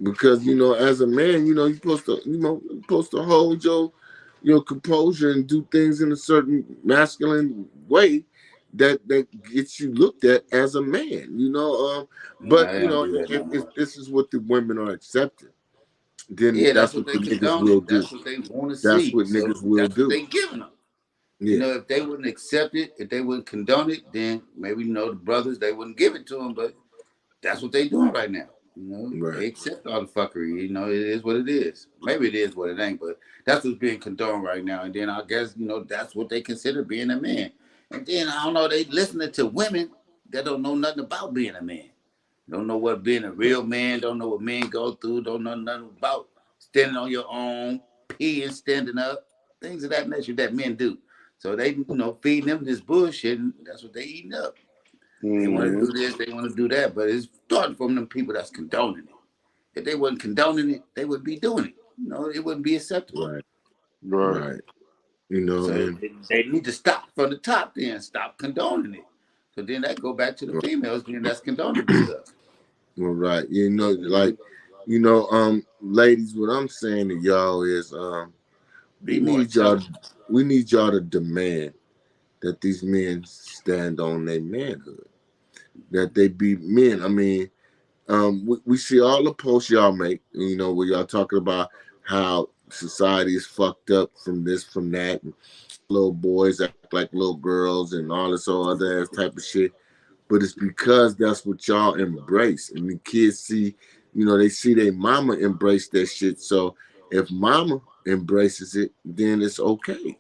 because as a man, you're supposed to hold your composure and do things in a certain masculine way that gets you looked at as a man. No, But they don't do that no if more. this is what the women are accepting, then Yeah, that's that's what what the they niggas condone will it. do. That's what they want to That's see. what So niggas will that's what do. they giving them. Yeah. If they wouldn't accept it, if they wouldn't condone it, then maybe the brothers they wouldn't give it to them. But that's what they doing right now. Right. They accept all the fuckery. It is what it is. Maybe it is what it ain't, but that's what's being condoned right now. And then I guess that's what they consider being a man. And then I don't know, they listening to women that don't know nothing about being a man. Don't know what being a Right. real man. Don't know what men go through. Don't know nothing about standing on your own, peeing, standing up, things of that nature that men do. So they, feeding them this bullshit, and that's what they eating up. They want to Mm-hmm. do this, they want to do that, but it's starting from them people that's condoning it. If they wasn't condoning it, they would be doing it. It wouldn't be acceptable. Right. Right. Right. So And they need to stop from the top then, stop condoning it. So then that go back to the females then that's condoning the stuff. well, right. Mm-hmm. Ladies, what I'm saying to y'all is we Be more need y'all intelligent. we need y'all to demand that these men stand on their manhood. that they be men. I mean, we see all the posts y'all make, you know, where y'all talking about how society is fucked up from this, from that, and little boys act like little girls and all this other ass type of shit. But it's because that's what y'all embrace, and the kids see, you know, they see their mama embrace that shit. So if mama embraces it, then it's okay.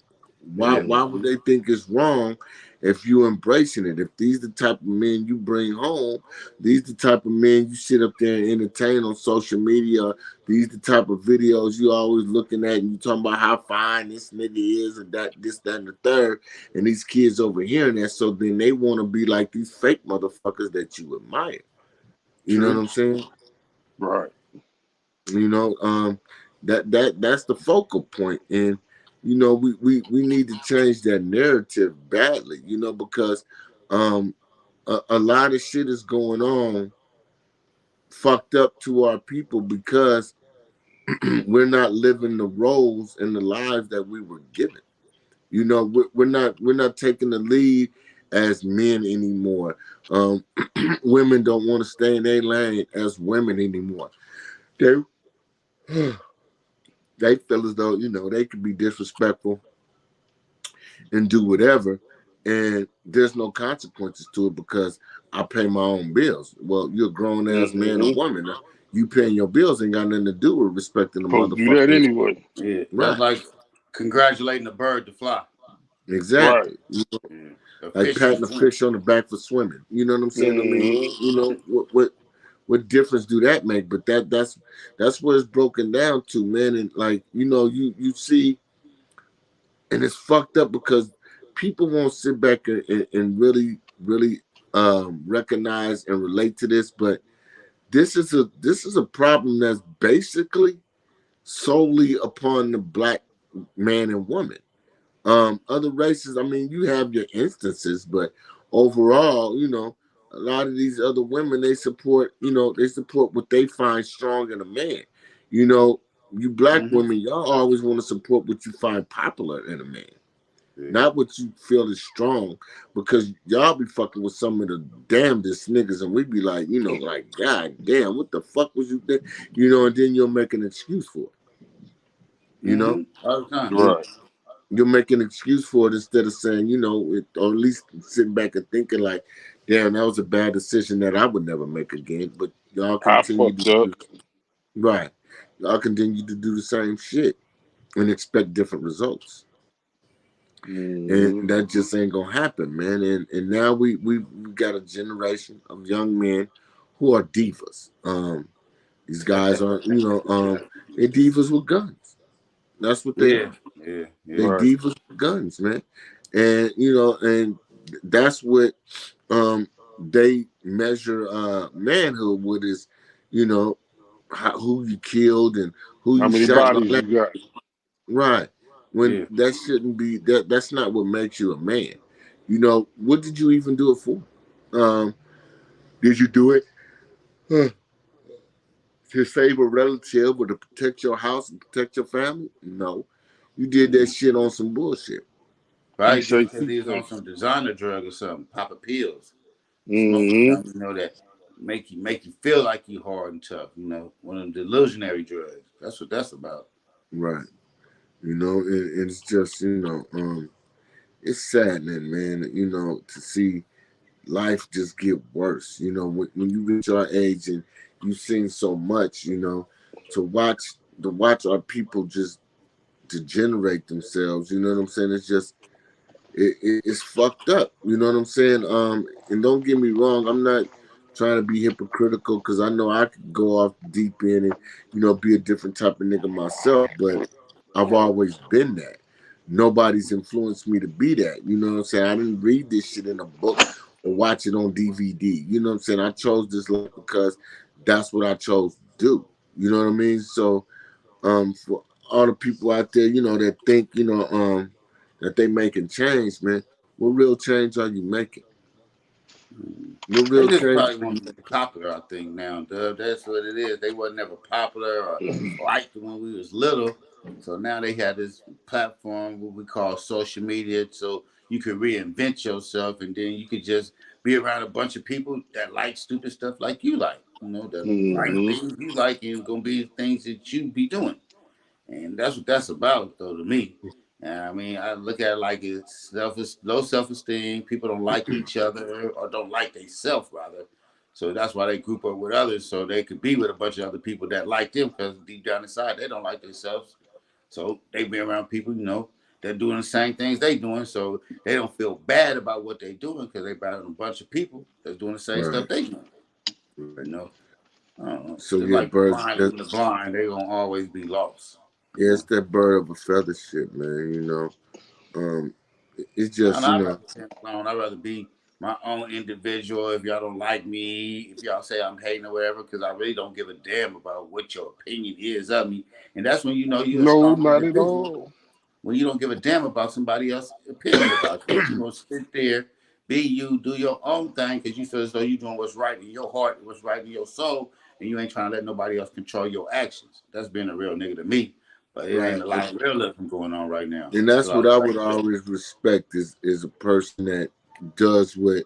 Why Yeah. why would they think it's wrong if you embracing it? If these the type of men you bring home, these the type of men you sit up there and entertain on social media, these the type of videos you always looking at and you talking about how fine this nigga is and that this, that, and the third, and these kids overhearing that, so then they want to be like these fake motherfuckers that you admire. You know what True. I'm saying? Right. You know, that's the focal point, and you know, we need to change that narrative badly. You know, because um, a lot of shit is going on fucked up to our people because we're not living the roles and the lives that we were given. You know, we're not taking the lead as men anymore. Um, women don't want to stay in their lane as women anymore. They they feel as though, you know, they could be disrespectful and do whatever, and there's no consequences to it because I pay my own bills. Well, you're a grown ass man or Mm-hmm. woman. You paying your bills ain't got nothing to do with respecting the Supposed to do that motherfuckers. anyway. Yeah. That's Right. like congratulating a bird to fly. Right. Exactly. You know, Yeah. A like fish to patting a swim. fish on the back for swimming. You know what I'm saying? I mean, Mm-hmm. you know, what difference do that make? But that's what it's broken down to, man. And like, you know, you see, and it's fucked up because people won't sit back and really recognize and relate to this. But this is a problem that's basically solely upon the black man and woman. Other races, I mean, you have your instances, but overall, you know, a lot of these other women, they support, you know, they support what they find strong in a man. You know, you black Mm-hmm. women, y'all always want to support what you find popular in a man, Yeah. not what you feel is strong, because y'all be fucking with some of the damnedest niggas, and we be like, you know, like, God damn, what the fuck was you think? You know, and then you'll make an excuse for it, you know? Mm-hmm. All the time. You, Right. you'll make an excuse for it instead of saying, you know, or at least sitting back and thinking like, damn, that was a bad decision that I would never make again. But y'all I continue to fucked up. do right. Y'all continue to do the same shit and expect different results. And Mm-hmm. that just ain't gonna happen, man. And now we got a generation of young men who are divas. These guys are, you know, they're divas with guns. That's what they Yeah. are. Yeah. Yeah. They Right. divas with guns, man. And you know, and that's what they measure manhood with is, you know, who you killed and who How you many shot and all bodies that. you got? Right. When Yeah. that shouldn't be that's not what makes you a man. You know, what did you even do it for? Um, did you do it huh, to save a relative or to protect your house and protect your family? No. You did that Mm-hmm. shit on some bullshit. Probably He did say, it because keep he was on safe. some designer drug or something, popping pills, smoking Mm-hmm. something, you know, that make you feel like you hard and tough, you know, one of them delusionary drugs. That's what that's about. Right. You know, and it's just, you know, it's saddening, man, you know, to see life just get worse. You know, when you reach our age and you've seen so much, you know, to watch our people just degenerate themselves, you know what I'm saying? It's just it's fucked up. You know what I'm saying? And don't get me wrong, I'm not trying to be hypocritical because I know I could go off deep end and be a different type of nigga myself, but I've always been that. Nobody's influenced me to be that. You know what I'm saying? I didn't read this shit in a book or watch it on DVD. You know what I'm saying? I chose this life because that's what I chose to do. You know what I mean? So for all the people out there, that think, that they making change, man. What real change are you making? What They real just change probably are want you to be making? popular, I think now, Dub. That's what it is. They wasn't ever popular or liked when we was little. So now they had this platform, what we call social media, so you can reinvent yourself and then you could just be around a bunch of people that like stupid stuff like you like, that like Mm-hmm. things you like and gonna be things that you be doing. And that's what that's about, though, to me. And I mean, I look at it like it's low self esteem. People don't like each other or don't like themselves, rather. So that's why they group up with others so they could be with a bunch of other people that like them because deep down inside they don't like themselves. So they be around people, that doing the same things they doing. So they don't feel bad about what they doing because they around a bunch of people that's doing the same stuff Right. they doing. Right. You know, I don't know. So Just yeah, like the birds. blind leading the blind, they gonna always be lost. Yeah, it's that bird of a feather shit, man. Um, it's And just I'd rather stand alone. I'd rather be my own individual. If y'all don't like me, if y'all say I'm hating or whatever, because I really don't give a damn about what your opinion is of me. And that's when you know you're a No, strong not at individual. all. When you don't give a damn about somebody else's opinion about you. You're going to sit there, be you, do your own thing because you feel as though you're doing what's right in your heart, what's right in your soul, and you ain't trying to let nobody else control your actions. That's being a real nigga to me. But it ain't right, a lot of realism going on right now. and It's a that's lot what of I fake would shit. always respect is a person that does what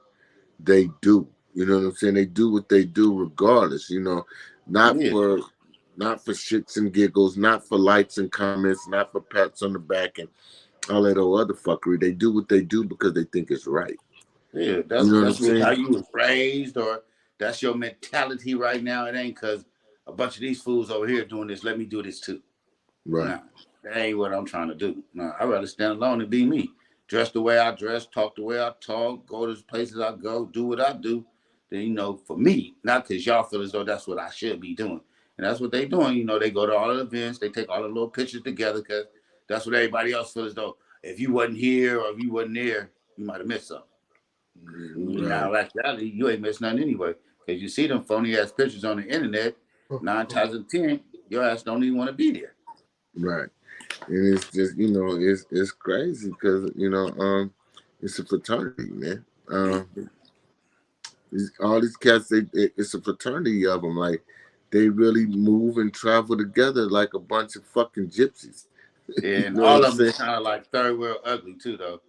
they do. You know what I'm saying? They do what they do regardless. Not Yeah. for not for shits and giggles, not for likes and comments, not for pats on the back and all that old other fuckery. They do what they do because they think it's right. Yeah, You know what I'm that's what how saying? you was raised, or that's your mentality right now. It ain't because a bunch of these fools over here doing this. Let me do this too. Right, Nah, that ain't what I'm trying to do. Nah, I'd rather stand alone and be me. Dress the way I dress, talk the way I talk, go to the places I go, do what I do. Then for me, not because y'all feel as though that's what I should be doing. And that's what they doing. They go to all the events, they take all the little pictures together because that's what everybody else feels as though if you wasn't here or if you wasn't there, you might have missed something. Mm-hmm. right, Now, actually, you ain't missed nothing anyway. Because you see them phony ass pictures on the internet, 9 times out of 10, your ass don't even want to be there. right. And it's just it's crazy because it's a fraternity, man. All these cats, it's a fraternity of them. Like they really move and travel together like a bunch of fucking gypsies. You And know what all I'm of them is saying? kind of like third world ugly, too, though.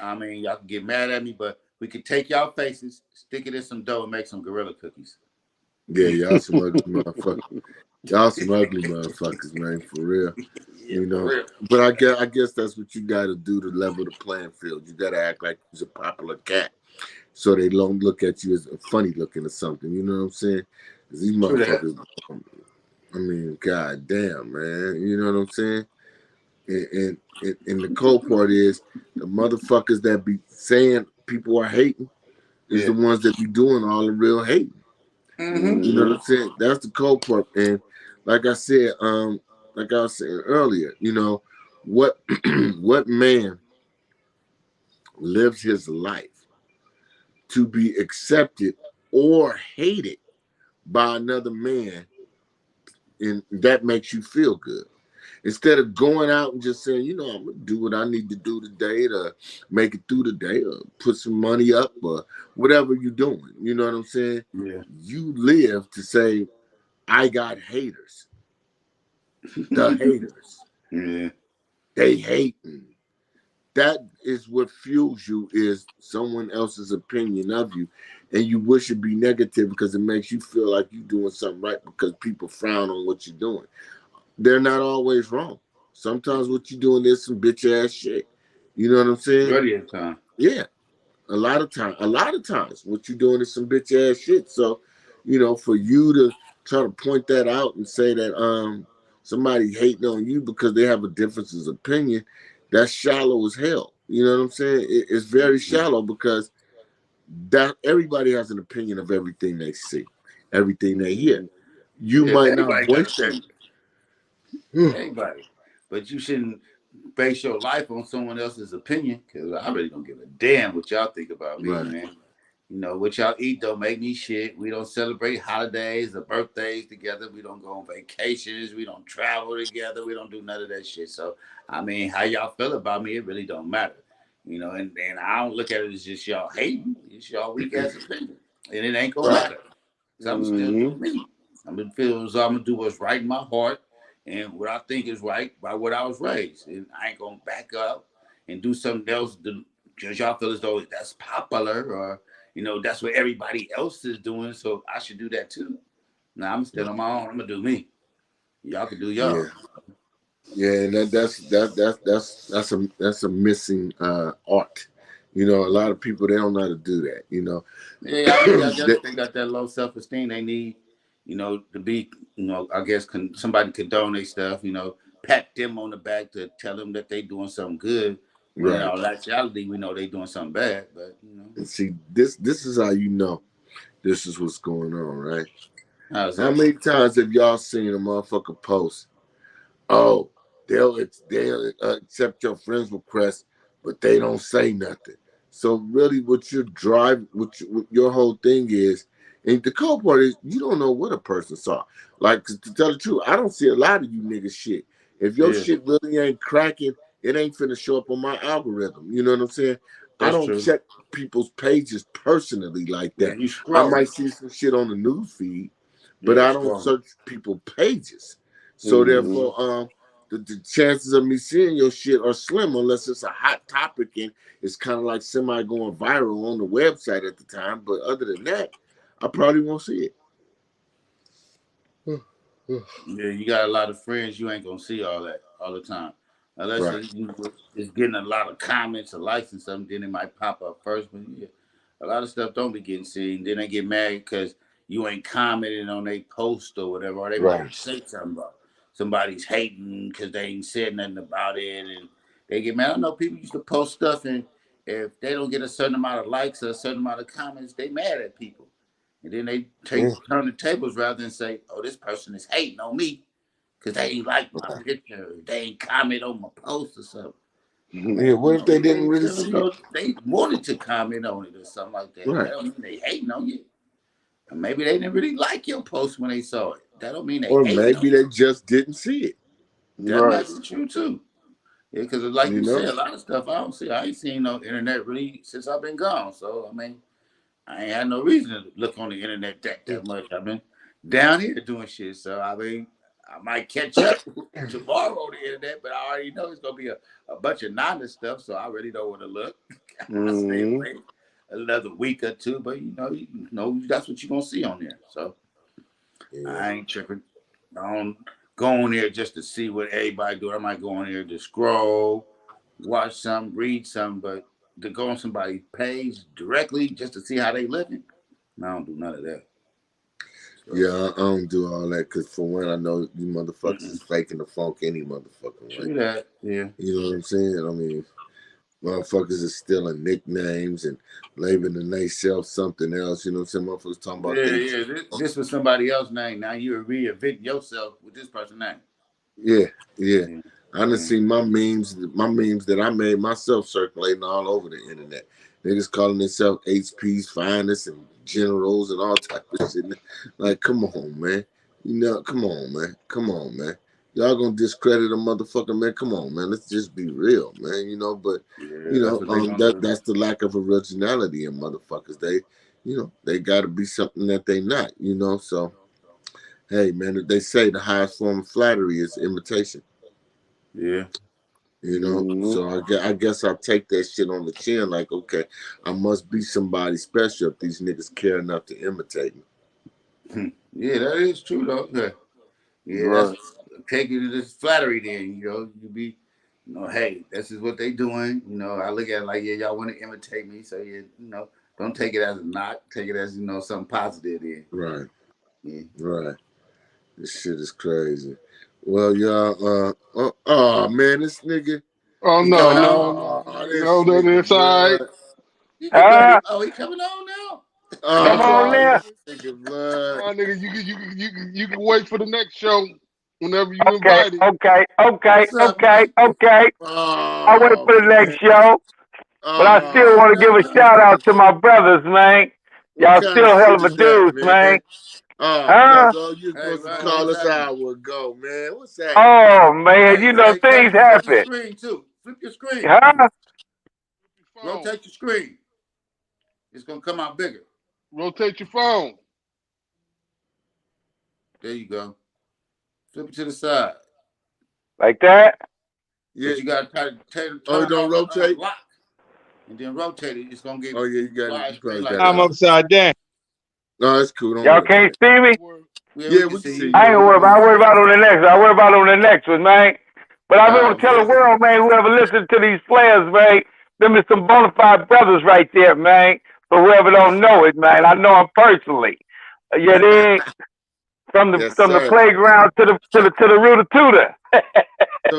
I mean, y'all can get mad at me, but we could take y'all faces, stick it in some dough, and make some gorilla cookies. Yeah, y'all some ugly motherfuckers. Y'all some ugly motherfuckers, man, for real. Yeah, You for know, real. but I guess that's what you got to do to level the playing field. You got to act like you're a popular cat, so they don't look at you as funny looking or something. You know what I'm saying? 'Cause these True that. motherfuckers. I mean, god damn, man. You know what I'm saying? And the cold part is the motherfuckers that be saying people are hating is Yeah. the ones that be doing all the real hating. Mm-hmm. You know what Mm-hmm. I'm saying? That's the cold part. And like I said, like I was saying earlier, what what man lives his life to be accepted or hated by another man, and that makes you feel good? Instead of going out and just saying, I'm gonna do what I need to do today to make it through the day, or put some money up, or whatever you're doing. You know what I'm saying? Yeah. You live to say, I got haters. The haters. Yeah. They hating. That is what fuels you, is someone else's opinion of you. And you wish it be negative because it makes you feel like you're doing something right because people frown on what you're doing. They're not always wrong. Sometimes what you're doing is some bitch ass shit. You know what I'm saying? Majority of the time. Yeah. A lot of times what you're doing is some bitch ass shit. So, for you to try to point that out and say that somebody hating on you because they have a difference of opinion, that's shallow as hell. You know what I'm saying? It's very shallow because that everybody has an opinion of everything they see, everything they hear. Mm-hmm. You Yeah, might not everybody got voice that. opinion. Everybody. But you shouldn't base your life on someone else's opinion because I really don't give a damn what y'all think about me, Right. man. What y'all eat don't make me shit. We don't celebrate holidays or birthdays together. We don't go on vacations. We don't travel together. We don't do none of that shit. So, I mean, how y'all feel about me, it really don't matter. And I don't look at it as just y'all hating. It's y'all weak ass opinion. And it ain't gonna Right. matter. So I'm still Mm-hmm. doing me. I'm gonna feel as though I'm gonna do what's right in my heart and what I think is right by what I was raised. And I ain't gonna back up and do something else because y'all feel as though that's popular or that's what everybody else is doing, so I should do that too. Now I'm still on my own. I'm gonna do me. Y'all can do Yeah. y'all. Yeah, and that's a missing art. A lot of people they don't know how to do that. Yeah, I mean, I guess That- they got that low self-esteem. They need, to be, I guess somebody could donate stuff, pat them on the back to tell them that they doing something good. When in right. all actuality, we know they doing something bad. But And see, this is how you know this is what's going on, right? how's How that? many times have y'all seen a motherfucker post? Oh, they'll accept your friends request, but they don't say nothing. So really, what your whole thing is, and the cold part is you don't know what a person saw. Like to tell the truth, I don't see a lot of you niggas shit. If your Yeah, shit really ain't cracking, it ain't finna show up on my algorithm. You know what I'm saying? I that's don't true. check people's pages personally like Yeah, that. you I scroll. might see some shit on the news feed, but Yeah, I don't scroll. search people pages. So Mm-hmm. therefore, the chances of me seeing your shit are slim unless it's a hot topic and it's kind of like semi going viral on the website at the time. But other than that, I probably won't see it. Yeah, you got a lot of friends. You ain't gonna see all that all the time, unless Right, it's getting a lot of comments or likes and something. Then it might pop up first. But yeah, a lot of stuff don't be getting seen. Then they get mad because you ain't commenting on their post or whatever, or they might right. say something about somebody's hating because they ain't said nothing about it, and they get mad. I know people used to post stuff, and if they don't get a certain amount of likes or a certain amount of comments, they mad at people. And then they Yeah, turn the tables rather than say, "Oh, this person is hating on me because they ain't like my right. picture, they ain't comment on my post or something." Yeah, Man, what if they didn't they really tell them see it? no, they wanted to comment on it or something like that. That Right. don't mean they hating on you. And maybe they didn't really like your post when they saw it. That don't mean they Or hating on maybe you. they just didn't see it. That Right. might be true too. Yeah, because like You you said, know? a lot of stuff I don't see. I ain't seen no internet really since I've been gone. So I mean, I ain't had no reason to look on the internet that much. I've been down here doing shit. So I mean, I might catch up tomorrow on the internet, but I already know it's gonna be a bunch of nonsense stuff. So I already know where to look. I stay Mm-hmm. away another week or two, but you know that's what you're gonna see on there. So Yeah. I ain't tripping. I don't go on there just to see what everybody do. I might go on there to scroll, watch some, read some, but to go on somebody's page directly just to see how they living, no, I don't do none of that. So, Yeah, I don't do all that because for one, I know you motherfuckers mm-mm. is faking the funk any motherfucking way. True that. Yeah. You know what I'm saying? I mean, motherfuckers is stealing nicknames and labeling themselves something else. You know what I'm saying? Motherfuckers talking about Yeah, they. yeah. This was somebody else's name. Now you're reinventing yourself with this person's name. Yeah, yeah. Yeah. I done Yeah. seen my memes that I made myself circulating all over the internet. Niggas calling themselves HP's finest and generals and all type of shit. Like, come on, man. Come on, man. Come on, man. Y'all gonna discredit a motherfucker, man. Come on, man. Let's just be real, man. But Yeah, that's what they gonna that do. that's the lack of originality in motherfuckers. They gotta be something that they not, so hey, man, they say the highest form of flattery is imitation. Yeah. Mm-hmm. So I guess I'll take that shit on the chin. Like, okay, I must be somebody special if these niggas care enough to imitate me. Yeah, that is true though. Yeah. Yeah, Right. that's taking it as flattery then, you be, hey, this is what they doing. I look at it like, yeah, y'all want to imitate me. So yeah, don't take it as a knock. Take it as, something positive then. Right, Yeah. right. This shit is crazy. Well, y'all, oh man, this nigga, Oh He no, coming on? no, oh, no, this no, nigga, that's all right. blood, You get ready. Huh? Oh, he coming on now? Come That's on all oh, right. now. this nigga, blood. Nigga, you can wait for the next show whenever you Okay, invited. okay, okay, What's up, okay, man? okay. I'll wait Oh for the next man, show. But I still oh want to give a man, shout out to my brothers, man. what Y'all kind of still hell shit of a is that, dudes, man. man? Oh, Huh? cuz all you Hey, supposed to Ron, call what's us an happening? hour ago, man. What's happening? Oh, man, Hey, you know hey, tell things them to flip your happen. screen too. Flip your screen. Huh? Phone. Rotate your screen. It's gonna come out bigger. Rotate your phone. There you go. Flip it to the side. Like that? Yeah. But you gotta turn Oh, it it don't on rotate? lock. and then rotate it. It's gonna get Oh yeah, you got wide it. screen Like like I'm that. upside down. No, that's cool. Don't Y'all worry can't about see me? Yeah, we can see you. I ain't worried about. I worry about on the next. I worry about on the next one, man. But I Oh, want to tell the okay. world, man, whoever listens to these players, man, them is some bona fide brothers right there, man. For whoever don't know it, man, I know them personally. Yeah, they from the Yes, sir. playground to the rooter tutor.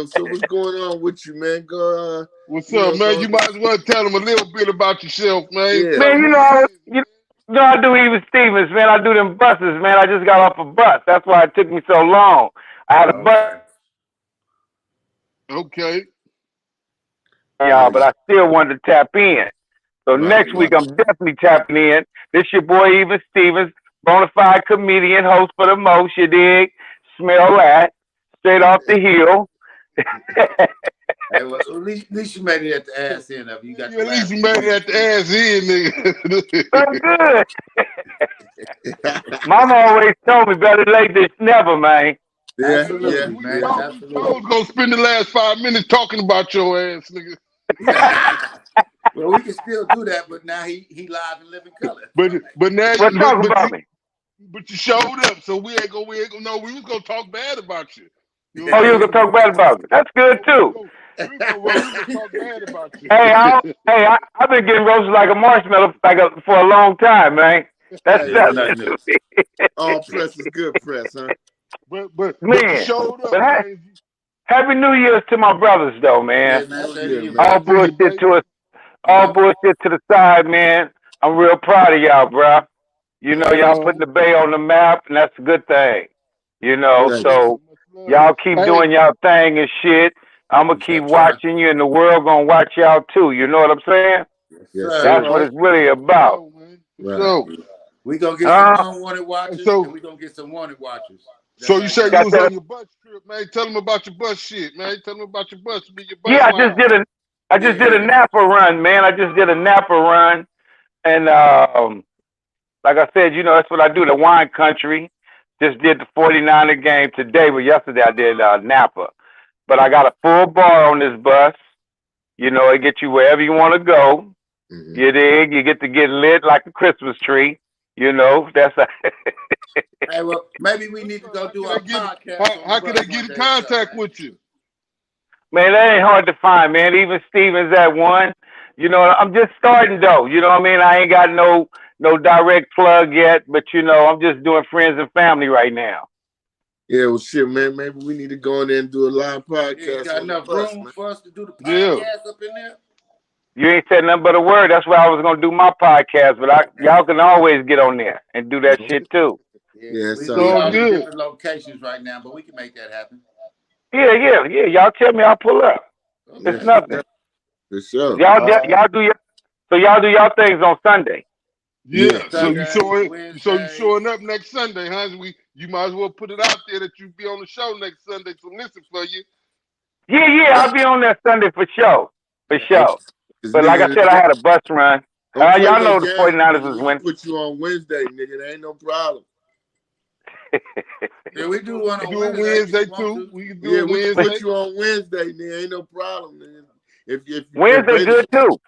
So what's going on with you, man? Go. What's You up, know, man? go. You might as well tell them a little bit about yourself, man. Yeah. Tell Man, them you who know, you is. you know, I do even Stevens, man. I do them buses, man. I just got off a bus. That's why it took me so long. I had a bus, Okay. Okay. y'all, but I still wanted to tap in. So Right, next week, right. I'm definitely tapping in. This your boy, Even Stevens, bona fide comedian, host for the most, you dig? Smell that. Straight off the hill. Hey, well, at least you made it at the ass end of it. You got You the at least last you few made it minutes. at the ass in, nigga. I'm good. Mama always told me better late than never, man. Yeah, Absolutely, We man. told Absolutely. gonna spend the last 5 minutes talking about your ass, nigga. Well, we can still do that, but now he live in living color. But now Well, talk about me. but you showed up, so we ain't gonna know we was gonna talk bad about you. You know Oh, what you I'm was saying? gonna talk bad about me. That's good too. We was gonna talk bad about you. I've been getting roasted like a marshmallow for a long time, man. That's Hey, That's nothing nothing man. new. to me. All press is good press, huh? but you Man, showed up, but man. happy New Year's to my brothers, though, man. Yeah, man. Oh Say to yeah, you, man. All Same to brother. you, bullshit baby. to us, all bullshit to the side, man. I'm real proud of y'all, bro. You know, y'all putting the Bay on the map, and that's a good thing. You know, Thank you. so y'all keep Hey, doing y'all thing and shit. I'm gonna We keep shall try. watching you, and the world gonna watch y'all too. You know what I'm saying? Yes, Yes, sir. That's sir. what right. it's really For about. sure, man. For Right. sure. We gonna get some Uh, unwanted watchers, So and we gonna get some wanted watchers. That's so how you it say you goes. got was that? on your bus trip, man. Tell them about your bus shit, man. Tell them about your bus. Be your bus Yeah, line. I Yeah, just did a yeah. Napa run, man. I just did a Napa run, and like I said, you know, that's what I do. The wine country. Just did the 49er game today, but yesterday I did Napa. But I got a full bar on this bus. You know, it gets you wherever you want to go. Mm-hmm. You dig? You get to get lit like a Christmas tree. You know, that's a Hey, well, maybe we need to go do our podcast on the How can bus they get one in day or something, contact man. with you? man. That ain't hard to find, man. Even Stevens at one. You know, I'm just starting though. You know what I mean? I ain't got no direct plug yet, but you know, I'm just doing friends and family right now. Yeah, well, shit, man. Maybe we need to go in there and do a live Yeah, you podcast got on the enough bus, room man. for us to do the Yeah. podcast up in there? You ain't said nothing but a word. That's why I was gonna do my podcast, but y'all can always get on there and do that shit too. Yeah, Yeah, we sounds All all in good. good. different locations right now, but we can make that happen. Yeah. Y'all tell me, I'll pull up. Yeah, It's Okay. nothing. for sure. All right. Y'all do y'all things on Sunday. Yeah. Yeah, So you Sundays, showing Wednesdays. up next Sunday, huh? You might as well put it out there that you be on the show next Sunday to listen for you. Yeah, I'll be on there Sunday for sure. For Yeah. hey, sure. 'cause But like I nigga, said, I had a bus run. don't play Y'all no know the games, 49ers nigga. was We can winning. put you on Wednesday, nigga. There ain't no problem. Yeah, we do one We can on do it Wednesday if Wednesday you want too. to. We can do Yeah, it we can Wednesday. put you on Wednesday, nigga. Ain't no problem, nigga. If you Wednesday available, good too.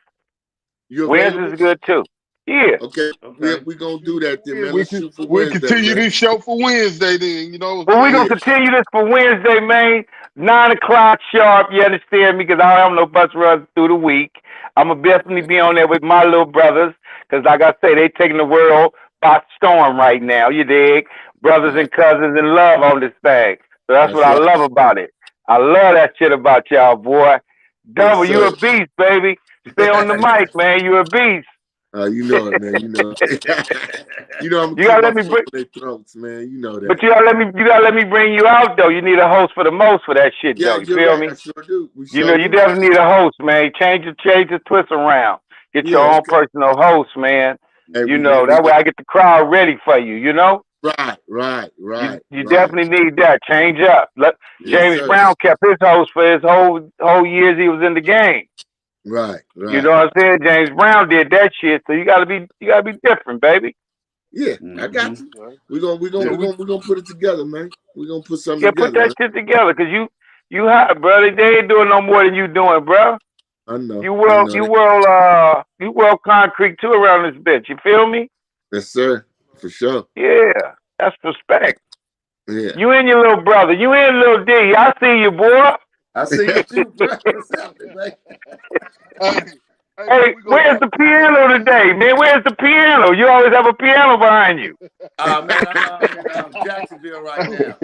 you available? Wednesday's good too. Yeah. Okay, Okay. we gonna do that then, man. We Let's can shoot for we'll Wednesday, continue man. this show for Wednesday then. You know what Well, I'm we're saying? going to continue this for Wednesday, man. 9 o'clock sharp. You understand me? Because I don't have no bus runs through the week. I'm going to definitely be on there with my little brothers. Because, like I say, they taking the world by storm right now. You dig? Brothers and cousins in love on this thing. So that's That's what I right. love about it. I love that shit about y'all, boy. Yes, Double, you sir. a beast, baby. Stay on the mic, man. You a beast. You know it, man. You know. You know I'm gonna You keep gotta my let me foot bring, in their throats, man. You know but that. you gotta let me bring you out though. You need a host for the most for that shit Yeah, though. You you're feel right. me? I sure do. We You sure know, you do. definitely need a host, man. Change the twist around. Get your Yeah, own okay. personal host, man. Hey, You know, we that way I get the crowd ready for you, you know? right. You definitely need that. Change up. Yes, James sir. Brown kept his host for his whole years he was in the game. Right. You know what I'm saying? James Brown did that shit, so you gotta be different, baby. Yeah, I Mm-hmm. got you. Right. We're gonna put it together, man. We're gonna put something Yeah, put together, that man. shit together, cause you hot, brother. They ain't doing no more than you doing, bro. I know. You will concrete too around this bitch. You feel me? Yes, sir. For sure. Yeah, that's respect. Yeah. You and your little brother. You and little D. I see you, boy. I see you too, bro. What's happening, man? Hey, where's the piano today, man? Where's the piano? You always have a piano behind you. Man, I'm in Jacksonville right now.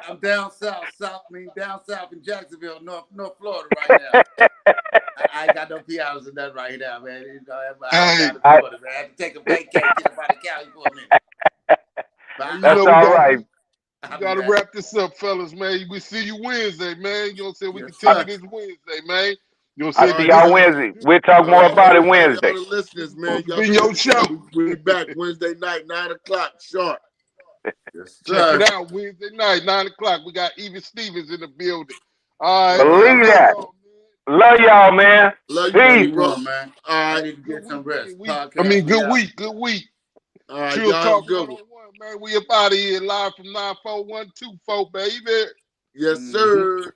I'm down south, down south in Jacksonville, North Florida right now. I ain't got no pianos or nothing right now, man. I'm down in Florida, man. I had to take a vacation, get up out of Cali for a minute. That's all right. We gotta wrap this up, fellas, man. We see you Wednesday, man. You know what I'm saying? We continue this Wednesday, man. You know what I'm saying? I see y'all Wednesday. We'll talk more about it Wednesday. All the listeners, man. Y'all be your show. We'll be back Wednesday night, 9 o'clock sharp. Yes, check it out Wednesday night, 9 o'clock. We got Even Stevens in the building. All right, believe that. Love y'all, man. Love you, bro, man. I need to get some rest. Good week. All right, Treeal Talk go. 101, man. We up out of here live from 9412, baby. Yes, sir.